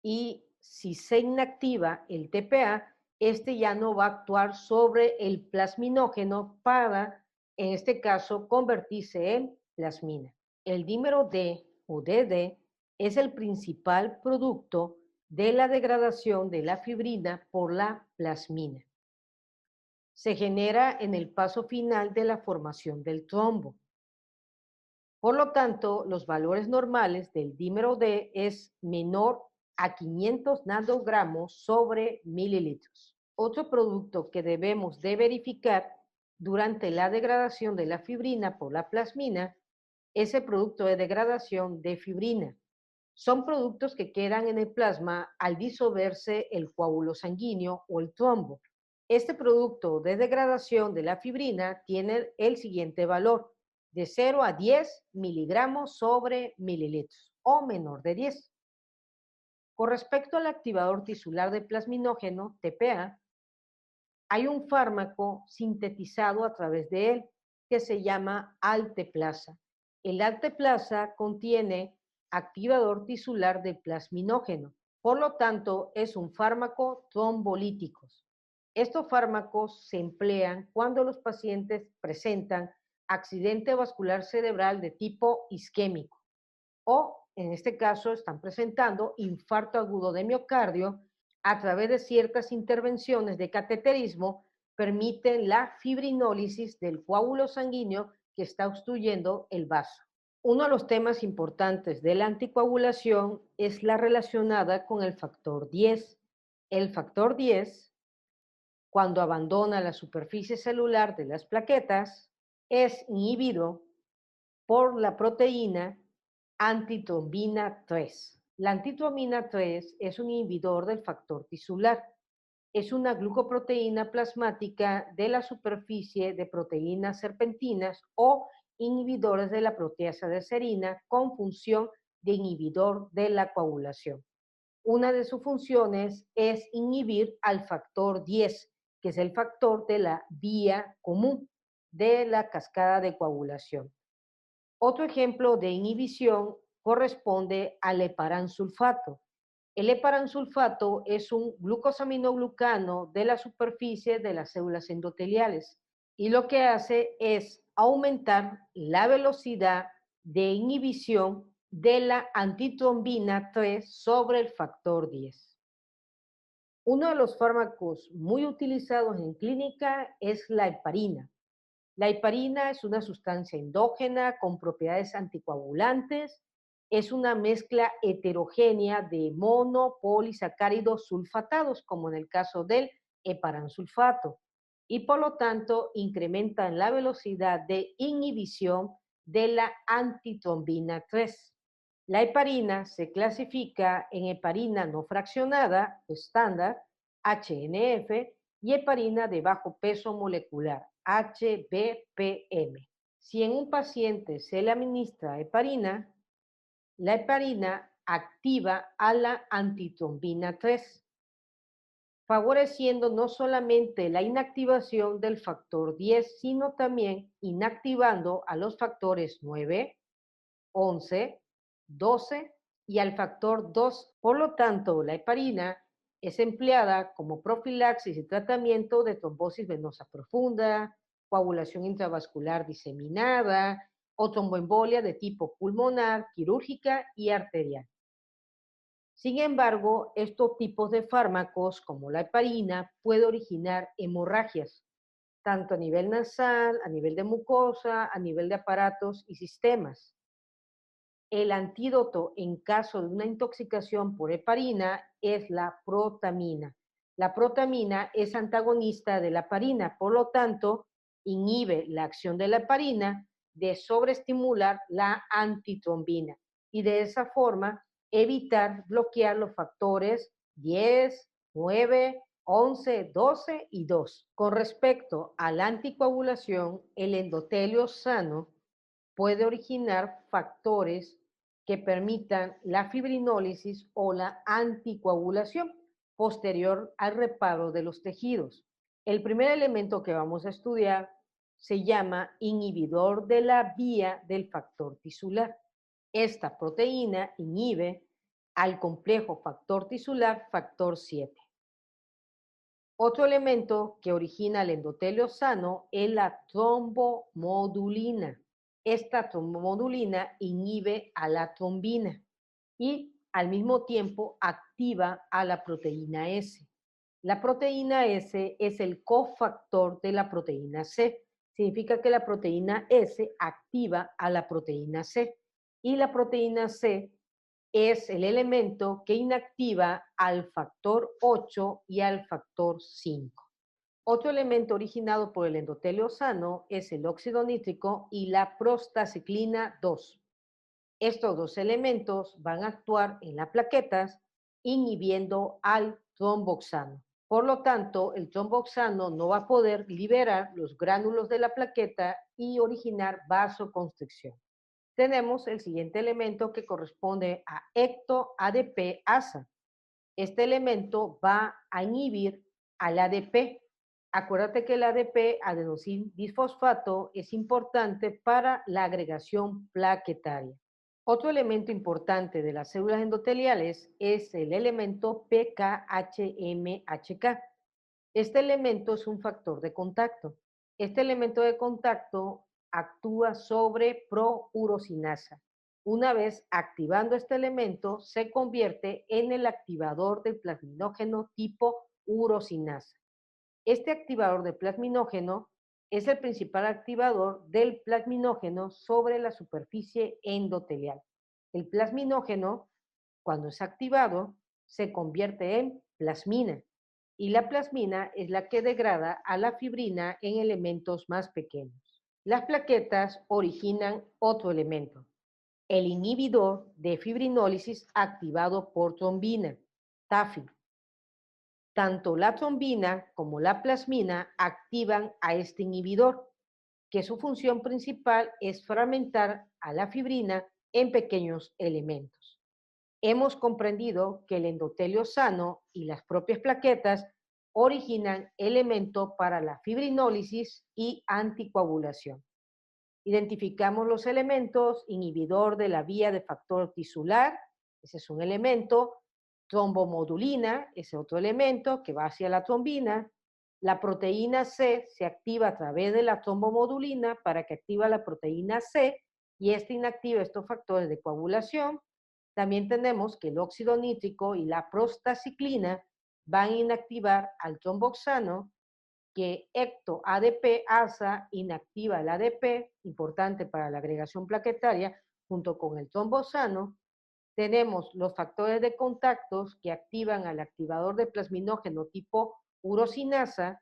Y si se inactiva el TPA, este ya no va a actuar sobre el plasminógeno para, en este caso, convertirse en plasmina. El dímero D o DD es el principal producto de la degradación de la fibrina por la plasmina. Se genera en el paso final de la formación del trombo. Por lo tanto, los valores normales del dímero D es menor a 500 nanogramos sobre mililitros. Otro producto que debemos de verificar durante la degradación de la fibrina por la plasmina es el producto de degradación de fibrina. Son productos que quedan en el plasma al disolverse el coágulo sanguíneo o el trombo. Este producto de degradación de la fibrina tiene el siguiente valor: de 0 a 10 miligramos sobre mililitros o menor de 10. Con respecto al activador tisular de plasminógeno, TPA, hay un fármaco sintetizado a través de él que se llama Alteplasa. El Alteplasa contiene activador tisular de plasminógeno, por lo tanto es un fármaco trombolítico. Estos fármacos se emplean cuando los pacientes presentan accidente vascular cerebral de tipo isquémico o, en este caso, están presentando infarto agudo de miocardio. A través de ciertas intervenciones de cateterismo permiten la fibrinólisis del coágulo sanguíneo que está obstruyendo el vaso. Uno de los temas importantes de la anticoagulación es la relacionada con el factor 10. El factor 10, cuando abandona la superficie celular de las plaquetas, es inhibido por la proteína antitrombina 3. La antitrombina 3 es un inhibidor del factor tisular. Es una glucoproteína plasmática de la superficie de proteínas serpentinas o inhibidores de la proteasa de serina con función de inhibidor de la coagulación. Una de sus funciones es inhibir al factor 10, que es el factor de la vía común de la cascada de coagulación. Otro ejemplo de inhibición corresponde al heparansulfato. El heparansulfato es un glucosaminoglucano de la superficie de las células endoteliales y lo que hace es aumentar la velocidad de inhibición de la antitrombina 3 sobre el factor 10. Uno de los fármacos muy utilizados en clínica es la heparina. La heparina es una sustancia endógena con propiedades anticoagulantes. Es una mezcla heterogénea de monopolisacáridos sulfatados, como en el caso del heparansulfato, y por lo tanto incrementan la velocidad de inhibición de la antitrombina 3. La heparina se clasifica en heparina no fraccionada, estándar, HNF, y heparina de bajo peso molecular, HBPM. Si en un paciente se le administra heparina, la heparina activa a la antitrombina 3, favoreciendo no solamente la inactivación del factor 10, sino también inactivando a los factores 9, 11, 12 y al factor 2. Por lo tanto, la heparina es empleada como profilaxis y tratamiento de trombosis venosa profunda, coagulación intravascular diseminada o tromboembolia de tipo pulmonar, quirúrgica y arterial. Sin embargo, estos tipos de fármacos, como la heparina, puede originar hemorragias. tanto a nivel nasal, a nivel de mucosa, a nivel de aparatos y sistemas. El antídoto en caso de una intoxicación por heparina es la protamina. La protamina es antagonista de la heparina, por lo tanto, inhibe la acción de la heparina de sobreestimular la antitrombina y de esa forma evitar bloquear los factores 10, 9, 11, 12 y 2. Con respecto a la anticoagulación, el endotelio sano puede originar factores que permitan la fibrinólisis o la anticoagulación posterior al reparo de los tejidos. El primer elemento que vamos a estudiar se llama inhibidor de la vía del factor tisular. Esta proteína inhibe al complejo factor tisular factor 7. Otro elemento que origina el endotelio sano es la trombomodulina. Esta trombomodulina inhibe a la trombina y al mismo tiempo activa a la proteína S. La proteína S es el cofactor de la proteína C. Significa que la proteína S activa a la proteína C y la proteína C es el elemento que inactiva al factor 8 y al factor 5. Otro elemento originado por el endotelio sano es el óxido nítrico y la prostaciclina 2. Estos dos elementos van a actuar en las plaquetas inhibiendo al tromboxano. Por lo tanto, el tromboxano no va a poder liberar los gránulos de la plaqueta y originar vasoconstricción. Tenemos el siguiente elemento que corresponde a ecto-ADP-ASA. Este elemento va a inhibir al ADP. Acuérdate que el ADP, adenosín bisfosfato, es importante para la agregación plaquetaria. Otro elemento importante de las células endoteliales es el elemento PKHMHK. Este elemento es un factor de contacto. Este elemento de contacto actúa sobre prourosinasa. Una vez activando este elemento, se convierte en el activador del plasminógeno tipo urosinasa. Este activador de plasminógeno es el principal activador del plasminógeno sobre la superficie endotelial. El plasminógeno, cuando es activado, se convierte en plasmina y la plasmina es la que degrada a la fibrina en elementos más pequeños. Las plaquetas originan otro elemento, el inhibidor de fibrinólisis activado por trombina, TAFI. Tanto la trombina como la plasmina activan a este inhibidor, que su función principal es fragmentar a la fibrina en pequeños elementos. Hemos comprendido que el endotelio sano y las propias plaquetas originan elementos para la fibrinólisis y anticoagulación. Identificamos los elementos, inhibidor de la vía de factor tisular, ese es un elemento, trombomodulina, ese otro elemento que va hacia la trombina, la proteína C se activa a través de la trombomodulina para que activa la proteína C y este inactiva estos factores de coagulación. También tenemos que el óxido nítrico y la prostaciclina van a inactivar al tromboxano, que ecto-ADP-ASA inactiva el ADP, importante para la agregación plaquetaria, junto con el trombosano. Tenemos los factores de contactos que activan al activador de plasminógeno tipo urosinasa,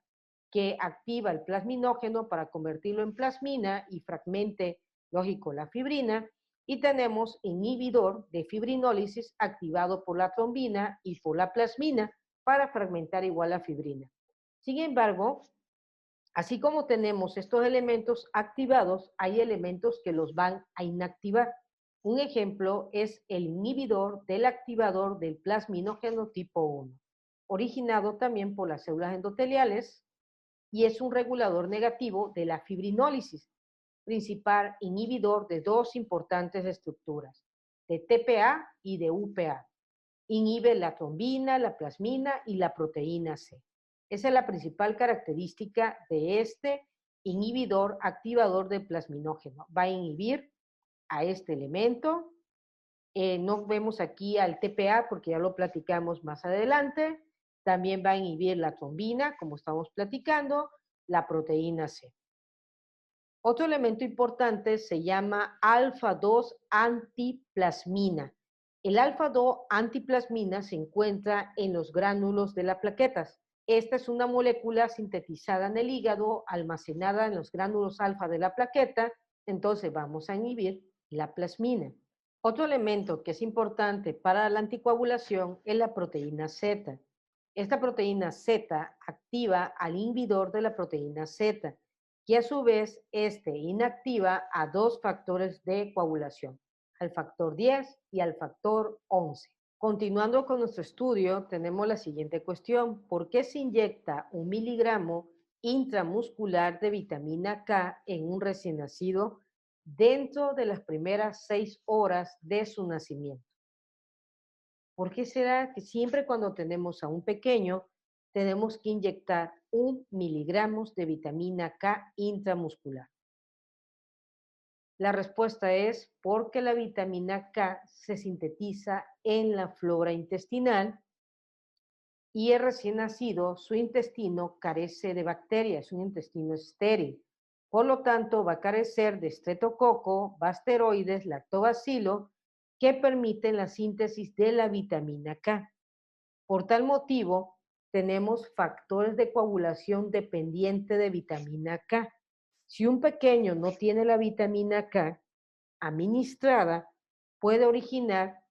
que activa el plasminógeno para convertirlo en plasmina y fragmente, lógico, la fibrina. Y tenemos inhibidor de fibrinólisis activado por la trombina y por la plasmina para fragmentar igual la fibrina. Sin embargo, así como tenemos estos elementos activados, hay elementos que los van a inactivar. Un ejemplo es el inhibidor del activador del plasminógeno tipo 1, originado también por las células endoteliales y es un regulador negativo de la fibrinólisis, principal inhibidor de dos importantes estructuras, de TPA y de UPA. Inhibe la trombina, la plasmina y la proteína C. Esa es la principal característica de este inhibidor activador del plasminógeno. Va a inhibir a este elemento. No vemos aquí al TPA porque ya lo platicamos más adelante. También va a inhibir la trombina, como estamos platicando. la proteína C. Otro elemento importante se llama alfa-2 antiplasmina. El alfa-2 antiplasmina se encuentra en los gránulos de las plaquetas. Esta es una molécula sintetizada en el hígado, almacenada en los gránulos alfa de la plaqueta, entonces vamos a inhibir la plasmina. Otro elemento que es importante para la anticoagulación es la proteína Z. Esta proteína Z activa al inhibidor de la proteína Z, y a su vez inactiva a dos factores de coagulación, al factor 10 y al factor 11. Continuando con nuestro estudio, tenemos la siguiente cuestión. ¿Por qué se inyecta 1 miligramo intramuscular de vitamina K en un recién nacido dentro de las primeras 6 horas de su nacimiento? ¿Por qué será que siempre cuando tenemos a un pequeño tenemos que inyectar 1 miligramo de vitamina K intramuscular? La respuesta es porque la vitamina K se sintetiza en la flora intestinal y el recién nacido, su intestino carece de bacterias, es un intestino estéril. Por lo tanto, va a carecer de estreptococo, bacteroides, lactobacilo, que permiten la síntesis de la vitamina K. Por tal motivo, tenemos factores de coagulación dependiente de vitamina K. Si un pequeño no tiene la vitamina K administrada, puede originar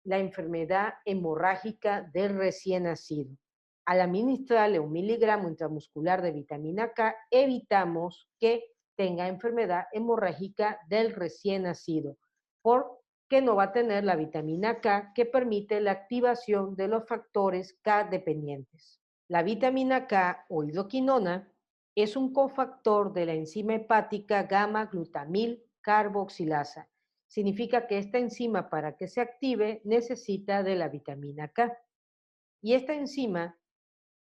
la enfermedad hemorrágica del recién nacido. Al administrarle 1 miligramo intramuscular de vitamina K, evitamos que tenga enfermedad hemorrágica del recién nacido, porque no va a tener la vitamina K que permite la activación de los factores K dependientes. La vitamina K o hidroquinona es un cofactor de la enzima hepática gamma-glutamil carboxilasa. Significa que esta enzima, para que se active, necesita de la vitamina K. Y esta enzima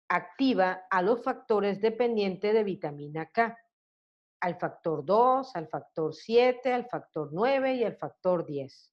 activa a los factores dependientes de vitamina K, al factor 2, al factor 7, al factor 9 y al factor 10.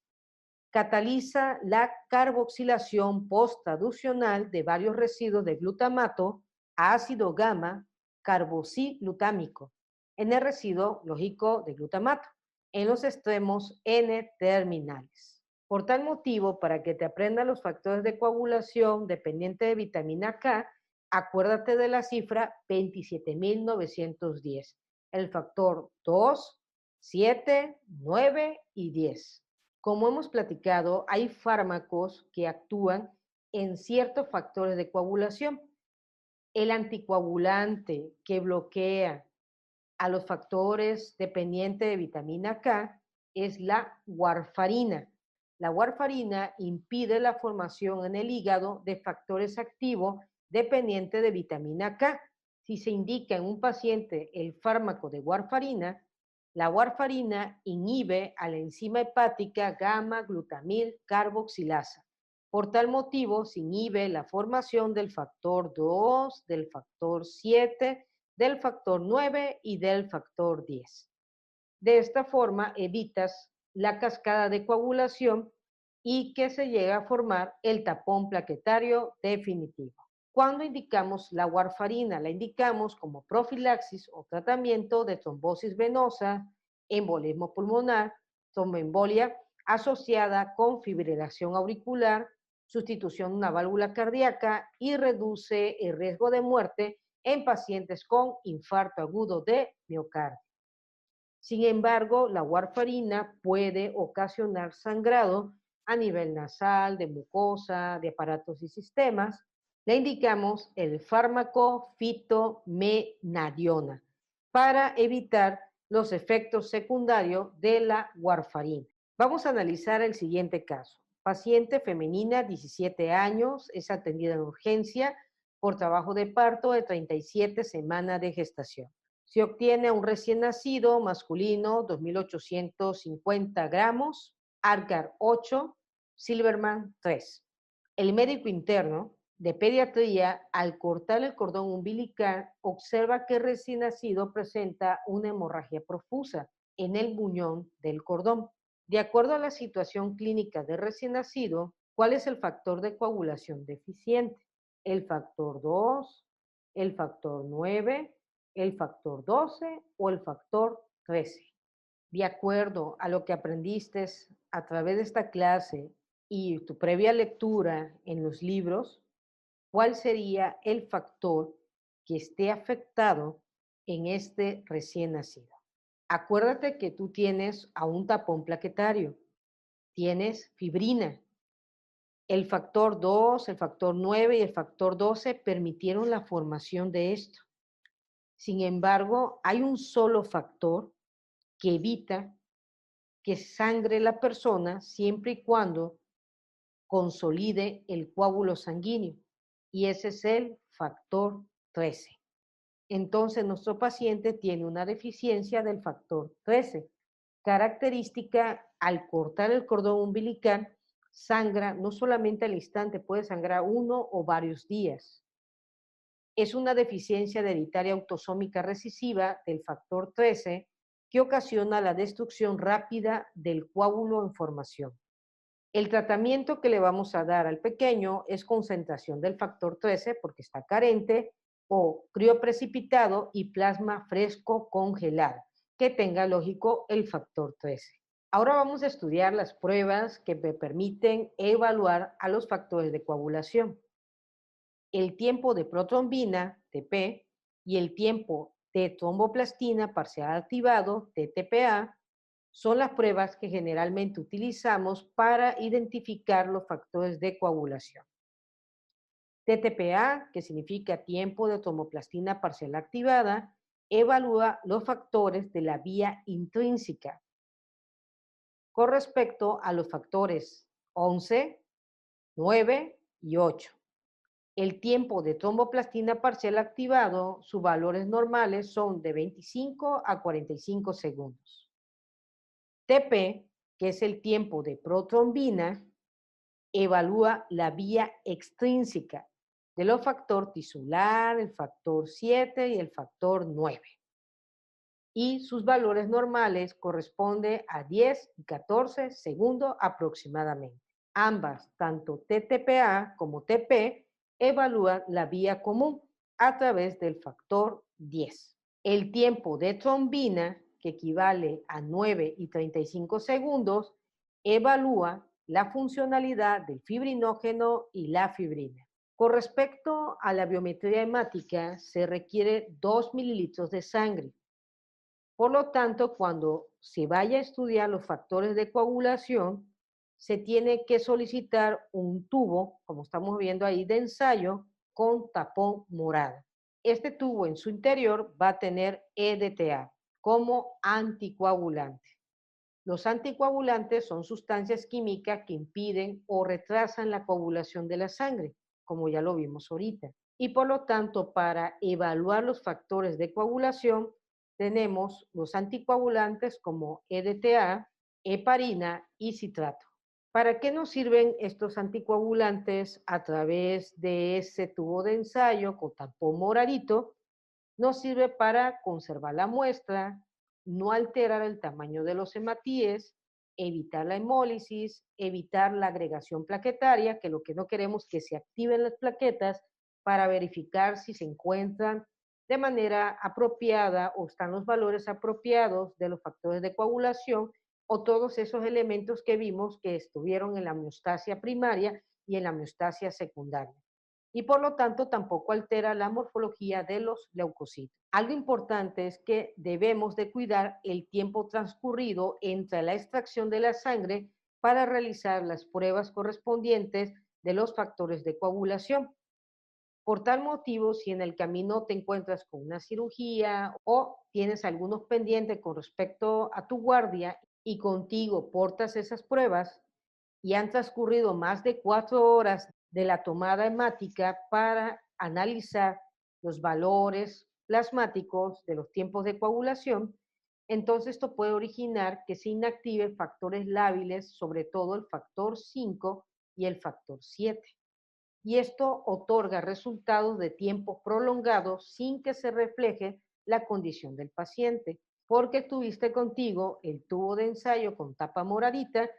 Cataliza la carboxilación posttraducional de varios residuos de glutamato a ácido gamma carboxiglutámico en el residuo lógico de glutamato en los extremos N-terminales. Por tal motivo, para que te aprendan los factores de coagulación dependientes de vitamina K, acuérdate de la cifra 27.910, el factor 2, 7, 9 y 10. Como hemos platicado, hay fármacos que actúan en ciertos factores de coagulación. El anticoagulante que bloquea a los factores dependientes de vitamina K es la warfarina. La warfarina impide la formación en el hígado de factores activos dependientes de vitamina K. Si se indica en un paciente el fármaco de warfarina, la warfarina inhibe a la enzima hepática gamma-glutamil carboxilasa. Por tal motivo, se inhibe la formación del factor 2, del factor 7, del factor 9 y del factor 10. De esta forma, evitas la cascada de coagulación y que se llegue a formar el tapón plaquetario definitivo. Cuando indicamos la warfarina, la indicamos como profilaxis o tratamiento de trombosis venosa, embolismo pulmonar, tromboembolia asociada con fibrilación auricular, sustitución de una válvula cardíaca y reduce el riesgo de muerte en pacientes con infarto agudo de miocardio. Sin embargo, la warfarina puede ocasionar sangrado a nivel nasal, de mucosa, de aparatos y sistemas. Le indicamos el fármaco fitomenadiona para evitar los efectos secundarios de la warfarina. Vamos a analizar el siguiente caso. Paciente femenina, 17 años, es atendida en urgencia por trabajo de parto de 37 semanas de gestación. Se obtiene a un recién nacido masculino, 2.850 gramos, Argar 8, Silverman 3. El médico interno de pediatría, al cortar el cordón umbilical, observa que el recién nacido presenta una hemorragia profusa en el buñón del cordón. De acuerdo a la situación clínica del recién nacido, ¿cuál es el factor de coagulación deficiente? El factor 2, el factor 9, el factor 12 o el factor 13. De acuerdo a lo que aprendiste a través de esta clase y tu previa lectura en los libros, ¿cuál sería el factor que esté afectado en este recién nacido? Acuérdate que tú tienes a un tapón plaquetario, tienes fibrina. El factor 2, el factor 9 y el factor 12 permitieron la formación de esto. Sin embargo, hay un solo factor que evita que sangre la persona siempre y cuando consolide el coágulo sanguíneo, y ese es el factor 13. Entonces, nuestro paciente tiene una deficiencia del factor 13, característica al cortar el cordón umbilical, sangra no solamente al instante, puede sangrar 1 o varios días. Es una deficiencia hereditaria autosómica recesiva del factor 13 que ocasiona la destrucción rápida del coágulo en formación. El tratamiento que le vamos a dar al pequeño es concentración del factor 13 porque está carente, o crioprecipitado y plasma fresco congelado, que tenga lógico el factor 13. Ahora vamos a estudiar las pruebas que me permiten evaluar a los factores de coagulación. El tiempo de protrombina, TP, y el tiempo de tromboplastina parcial activado, TTPA, son las pruebas que generalmente utilizamos para identificar los factores de coagulación. TTPA, que significa tiempo de tromboplastina parcial activada, evalúa los factores de la vía intrínseca con respecto a los factores 11, 9 y 8. El tiempo de tromboplastina parcial activado, sus valores normales son de 25 a 45 segundos. TP, que es el tiempo de protrombina, evalúa la vía extrínseca de los factores tisular, el factor 7 y el factor 9. Y sus valores normales corresponden a 10 y 14 segundos aproximadamente. Ambas, tanto TTPA como TP, evalúan la vía común a través del factor 10. El tiempo de trombina, que equivale a 9 y 35 segundos, evalúa la funcionalidad del fibrinógeno y la fibrina. Con respecto a la biometría hemática, se requiere 2 mililitros de sangre. Por lo tanto, cuando se vaya a estudiar los factores de coagulación, se tiene que solicitar un tubo, como estamos viendo ahí, de ensayo con tapón morado. Este tubo en su interior va a tener EDTA como anticoagulante. Los anticoagulantes son sustancias químicas que impiden o retrasan la coagulación de la sangre, como ya lo vimos ahorita. Y por lo tanto, para evaluar los factores de coagulación, tenemos los anticoagulantes como EDTA, heparina y citrato. ¿Para qué nos sirven estos anticoagulantes a través de ese tubo de ensayo con tapón moradito? Nos sirve para conservar la muestra, no alterar el tamaño de los hematíes, evitar la hemólisis, evitar la agregación plaquetaria, que lo que no queremos es que se activen las plaquetas para verificar si se encuentran de manera apropiada o están los valores apropiados de los factores de coagulación o todos esos elementos que vimos que estuvieron en la homeostasia primaria y en la homeostasia secundaria. Y por lo tanto tampoco altera la morfología de los leucocitos. Algo importante es que debemos de cuidar el tiempo transcurrido entre la extracción de la sangre para realizar las pruebas correspondientes de los factores de coagulación. Por tal motivo, si en el camino te encuentras con una cirugía o tienes algunos pendientes con respecto a tu guardia y contigo portas esas pruebas y han transcurrido más de 4 horas de la tomada hemática para analizar los valores plasmáticos de los tiempos de coagulación, entonces esto puede originar que se inactive factores lábiles, sobre todo el factor 5 y el factor 7. Y esto otorga resultados de tiempo prolongado sin que se refleje la condición del paciente, porque tuviste contigo el tubo de ensayo con tapa moradita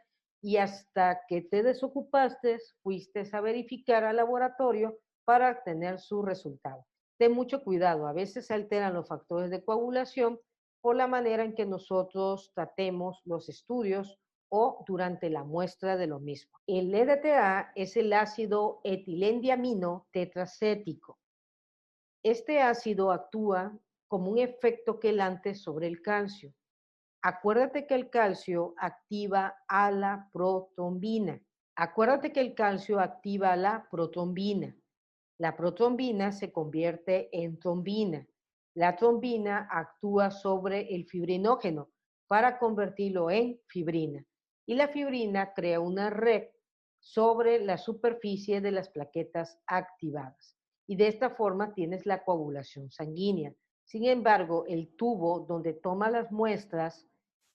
y hasta que te desocupaste fuiste a verificar al laboratorio para tener su resultado. Ten mucho cuidado, a veces se alteran los factores de coagulación por la manera en que nosotros tratemos los estudios o durante la muestra de lo mismo. El EDTA es el ácido etilendiamino tetracético. Este ácido actúa como un efecto quelante sobre el calcio. Acuérdate que el calcio activa a la protrombina. Acuérdate que el calcio activa la protrombina. La protrombina se convierte en trombina. La trombina actúa sobre el fibrinógeno para convertirlo en fibrina. Y la fibrina crea una red sobre la superficie de las plaquetas activadas. Y de esta forma tienes la coagulación sanguínea. Sin embargo, el tubo donde toma las muestras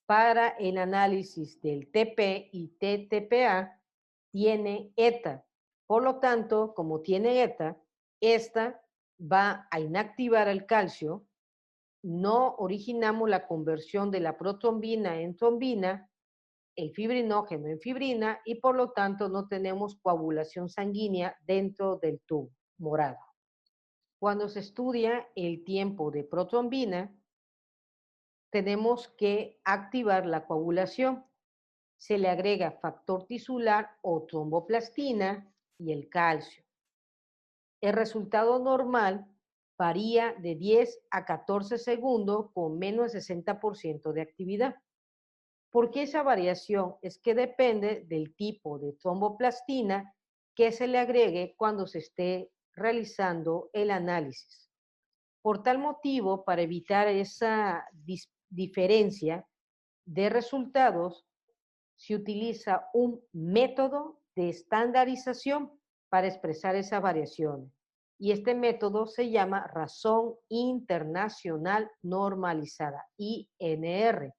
para el análisis del TP y TTPA tiene ETA. Por lo tanto, como tiene ETA, esta va a inactivar el calcio, no originamos la conversión de la protrombina en trombina, el fibrinógeno en fibrina y por lo tanto no tenemos coagulación sanguínea dentro del tubo morado. Cuando se estudia el tiempo de protrombina, tenemos que activar la coagulación. Se le agrega factor tisular o tromboplastina y el calcio. El resultado normal varía de 10 a 14 segundos con menos de 60% de actividad. ¿Por qué esa variación? Es que depende del tipo de tromboplastina que se le agregue cuando se esté realizando el análisis. Por tal motivo, para evitar esa diferencia de resultados, se utiliza un método de estandarización para expresar esa variación. Y este método se llama razón internacional normalizada, INR.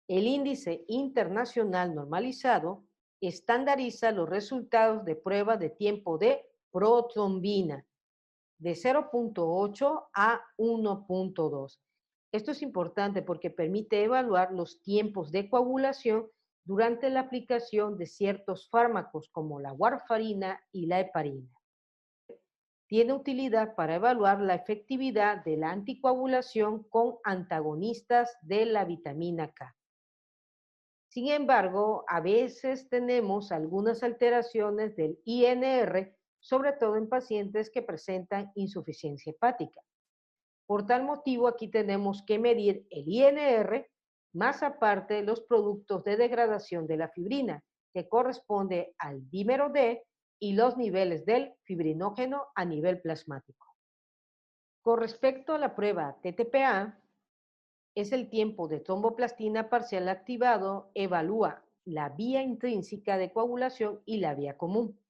El índice internacional normalizado estandariza los resultados de prueba de tiempo de protrombina de 0.8 a 1.2. Esto es importante porque permite evaluar los tiempos de coagulación durante la aplicación de ciertos fármacos como la warfarina y la heparina. Tiene utilidad para evaluar la efectividad de la anticoagulación con antagonistas de la vitamina K. Sin embargo, a veces tenemos algunas alteraciones del INR, sobre todo en pacientes que presentan insuficiencia hepática. Por tal motivo, aquí tenemos que medir el INR, más aparte los productos de degradación de la fibrina, que corresponde al dímero D y los niveles del fibrinógeno a nivel plasmático. Con respecto a la prueba TTPA, es el tiempo de tromboplastina parcial activado, evalúa la vía intrínseca de coagulación y la vía común.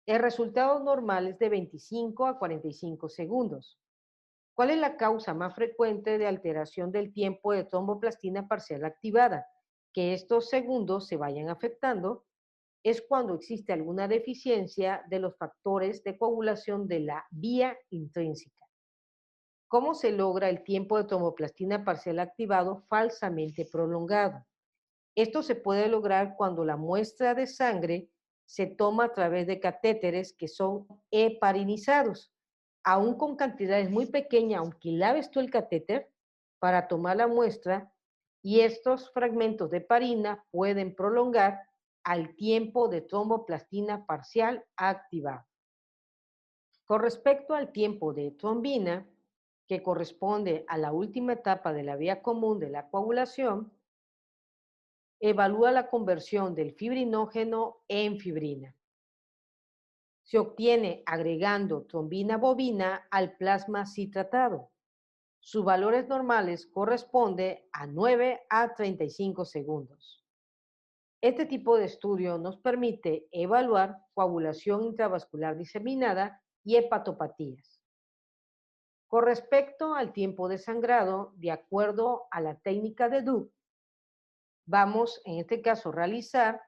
El resultado normal es de 25 a 45 segundos. ¿Cuál es la causa más frecuente de alteración del tiempo de tromboplastina parcial activada? Que estos segundos se vayan afectando es cuando existe alguna deficiencia de los factores de coagulación de la vía intrínseca. ¿Cómo se logra el tiempo de tromboplastina parcial activado falsamente prolongado? Esto se puede lograr cuando la muestra de sangre se toma a través de catéteres que son heparinizados, aún con cantidades muy pequeñas, aunque laves tú el catéter para tomar la muestra, y estos fragmentos de heparina pueden prolongar al tiempo de tromboplastina parcial activado. Con respecto al tiempo de trombina, que corresponde a la última etapa de la vía común de la coagulación, evalúa la conversión del fibrinógeno en fibrina. Se obtiene agregando trombina bovina al plasma citratado. Sus valores normales corresponde a 9 a 35 segundos. Este tipo de estudio nos permite evaluar coagulación intravascular diseminada y hepatopatías. Con respecto al tiempo de sangrado, de acuerdo a la técnica de Duke, vamos en este caso a realizar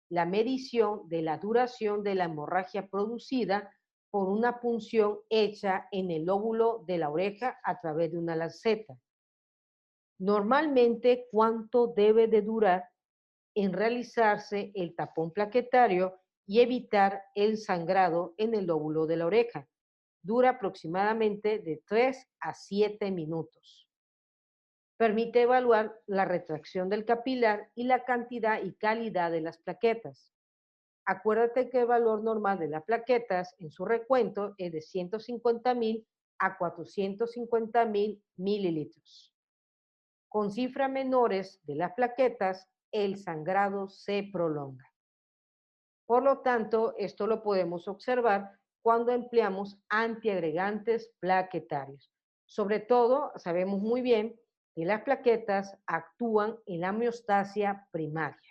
la medición de la duración de la hemorragia producida por una punción hecha en el lóbulo de la oreja a través de una lanceta. Normalmente, ¿cuánto debe de durar en realizarse el tapón plaquetario y evitar el sangrado en el lóbulo de la oreja? dura aproximadamente de 3 a 7 minutos. Permite evaluar la retracción del capilar y la cantidad y calidad de las plaquetas. Acuérdate que el valor normal de las plaquetas en su recuento es de 150.000 a 450.000 mililitros. Con cifras menores de las plaquetas, el sangrado se prolonga. Por lo tanto, esto lo podemos observar cuando empleamos antiagregantes plaquetarios. Sobre todo, sabemos muy bien que las plaquetas actúan en la homeostasia primaria.